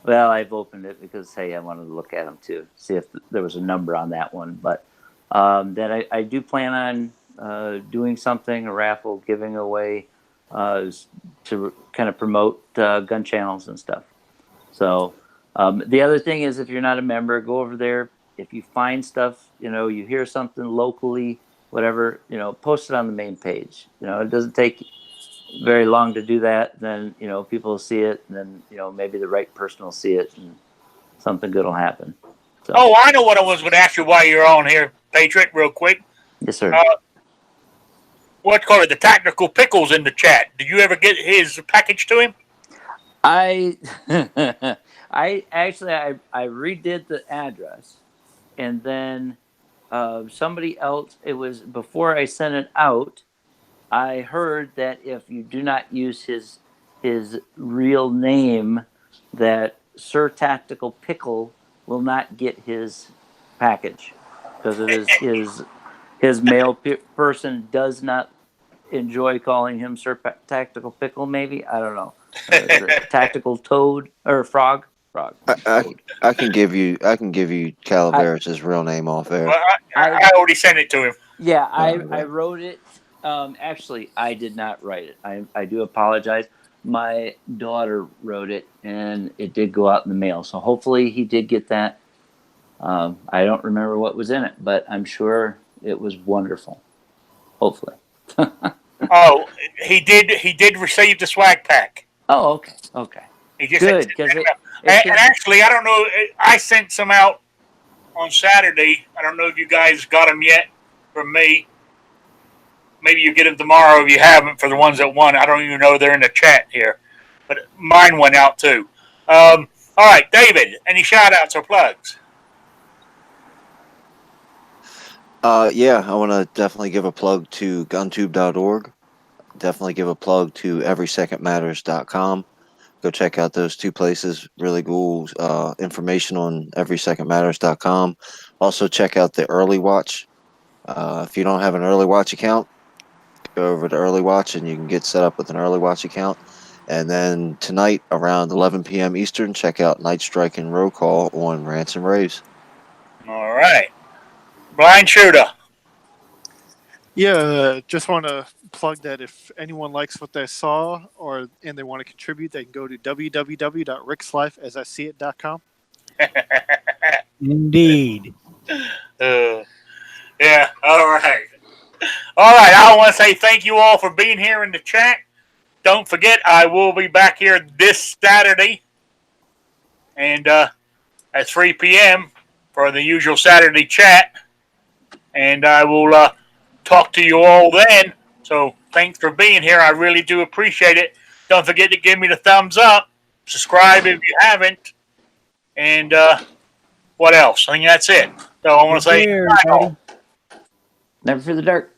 [SPEAKER 3] well, I've opened it because, hey, I wanted to look at them too, see if there was a number on that one. But then I do plan on doing something, a raffle, giving away to kind of promote gun channels and stuff. So the other thing is, if you're not a member, go over there. If you find stuff, you hear something locally, whatever, post it on the main page. It doesn't take very long to do that. Then, people will see it, and then, maybe the right person will see it, and something good will happen. So.
[SPEAKER 1] Oh, I know what I was going to ask you while you're on here, Patriot, real quick.
[SPEAKER 3] Yes, sir.
[SPEAKER 1] What's called the Tactical Pickles in the chat. Did you ever get his package to him?
[SPEAKER 3] I actually redid the address, and then somebody else, it was before I sent it out, I heard that if you do not use his real name, that Sir Tactical Pickle will not get his package, because it is his male person does not enjoy calling him Sir Tactical Pickle. Maybe, I don't know. Tactical Toad or Frog.
[SPEAKER 4] I can give you Calaveras' real name off air.
[SPEAKER 1] Well, I already sent it to him.
[SPEAKER 3] Yeah, I wrote it. Actually, I did not write it. I do apologize. My daughter wrote it, and it did go out in the mail. So hopefully he did get that. I don't remember what was in it, but I'm sure it was wonderful. Hopefully.
[SPEAKER 1] Oh, he did receive the swag pack.
[SPEAKER 3] Oh, okay.
[SPEAKER 1] He just
[SPEAKER 3] good, because
[SPEAKER 1] and actually, I don't know. I sent some out on Saturday. I don't know if you guys got them yet from me. Maybe you get them tomorrow if you haven't. For the ones that won, I don't even know they're in the chat here, but mine went out too. All right, David. Any shout-outs or plugs?
[SPEAKER 4] Yeah, I want to definitely give a plug to guntube.org. Definitely give a plug to everysecondmatters.com. Go check out those two places. Really cool information on everysecondmatters.com. Also check out the Early Watch. If you don't have an Early Watch account, go over to Early Watch and you can get set up with an Early Watch account. And then tonight around 11 p.m. Eastern, check out Night Strike and Roll Call on Rants and Raves.
[SPEAKER 1] All right. Blind Shooter.
[SPEAKER 5] Yeah, just want to plug that if anyone likes what they saw and they want to contribute, they can go to www.rickslifeasiseeit.com.
[SPEAKER 2] Indeed.
[SPEAKER 1] Yeah, all right. All right, I want to say thank you all for being here in the chat. Don't forget, I will be back here this Saturday and at 3 p.m. for the usual Saturday chat. And I will talk to you all then. So thanks for being here. I really do appreciate it. Don't forget to give me the thumbs up. Subscribe if you haven't. And what else? I think that's it. So I want to say
[SPEAKER 2] Take care,
[SPEAKER 1] bye all.
[SPEAKER 2] everybody.
[SPEAKER 3] Never fear the dark.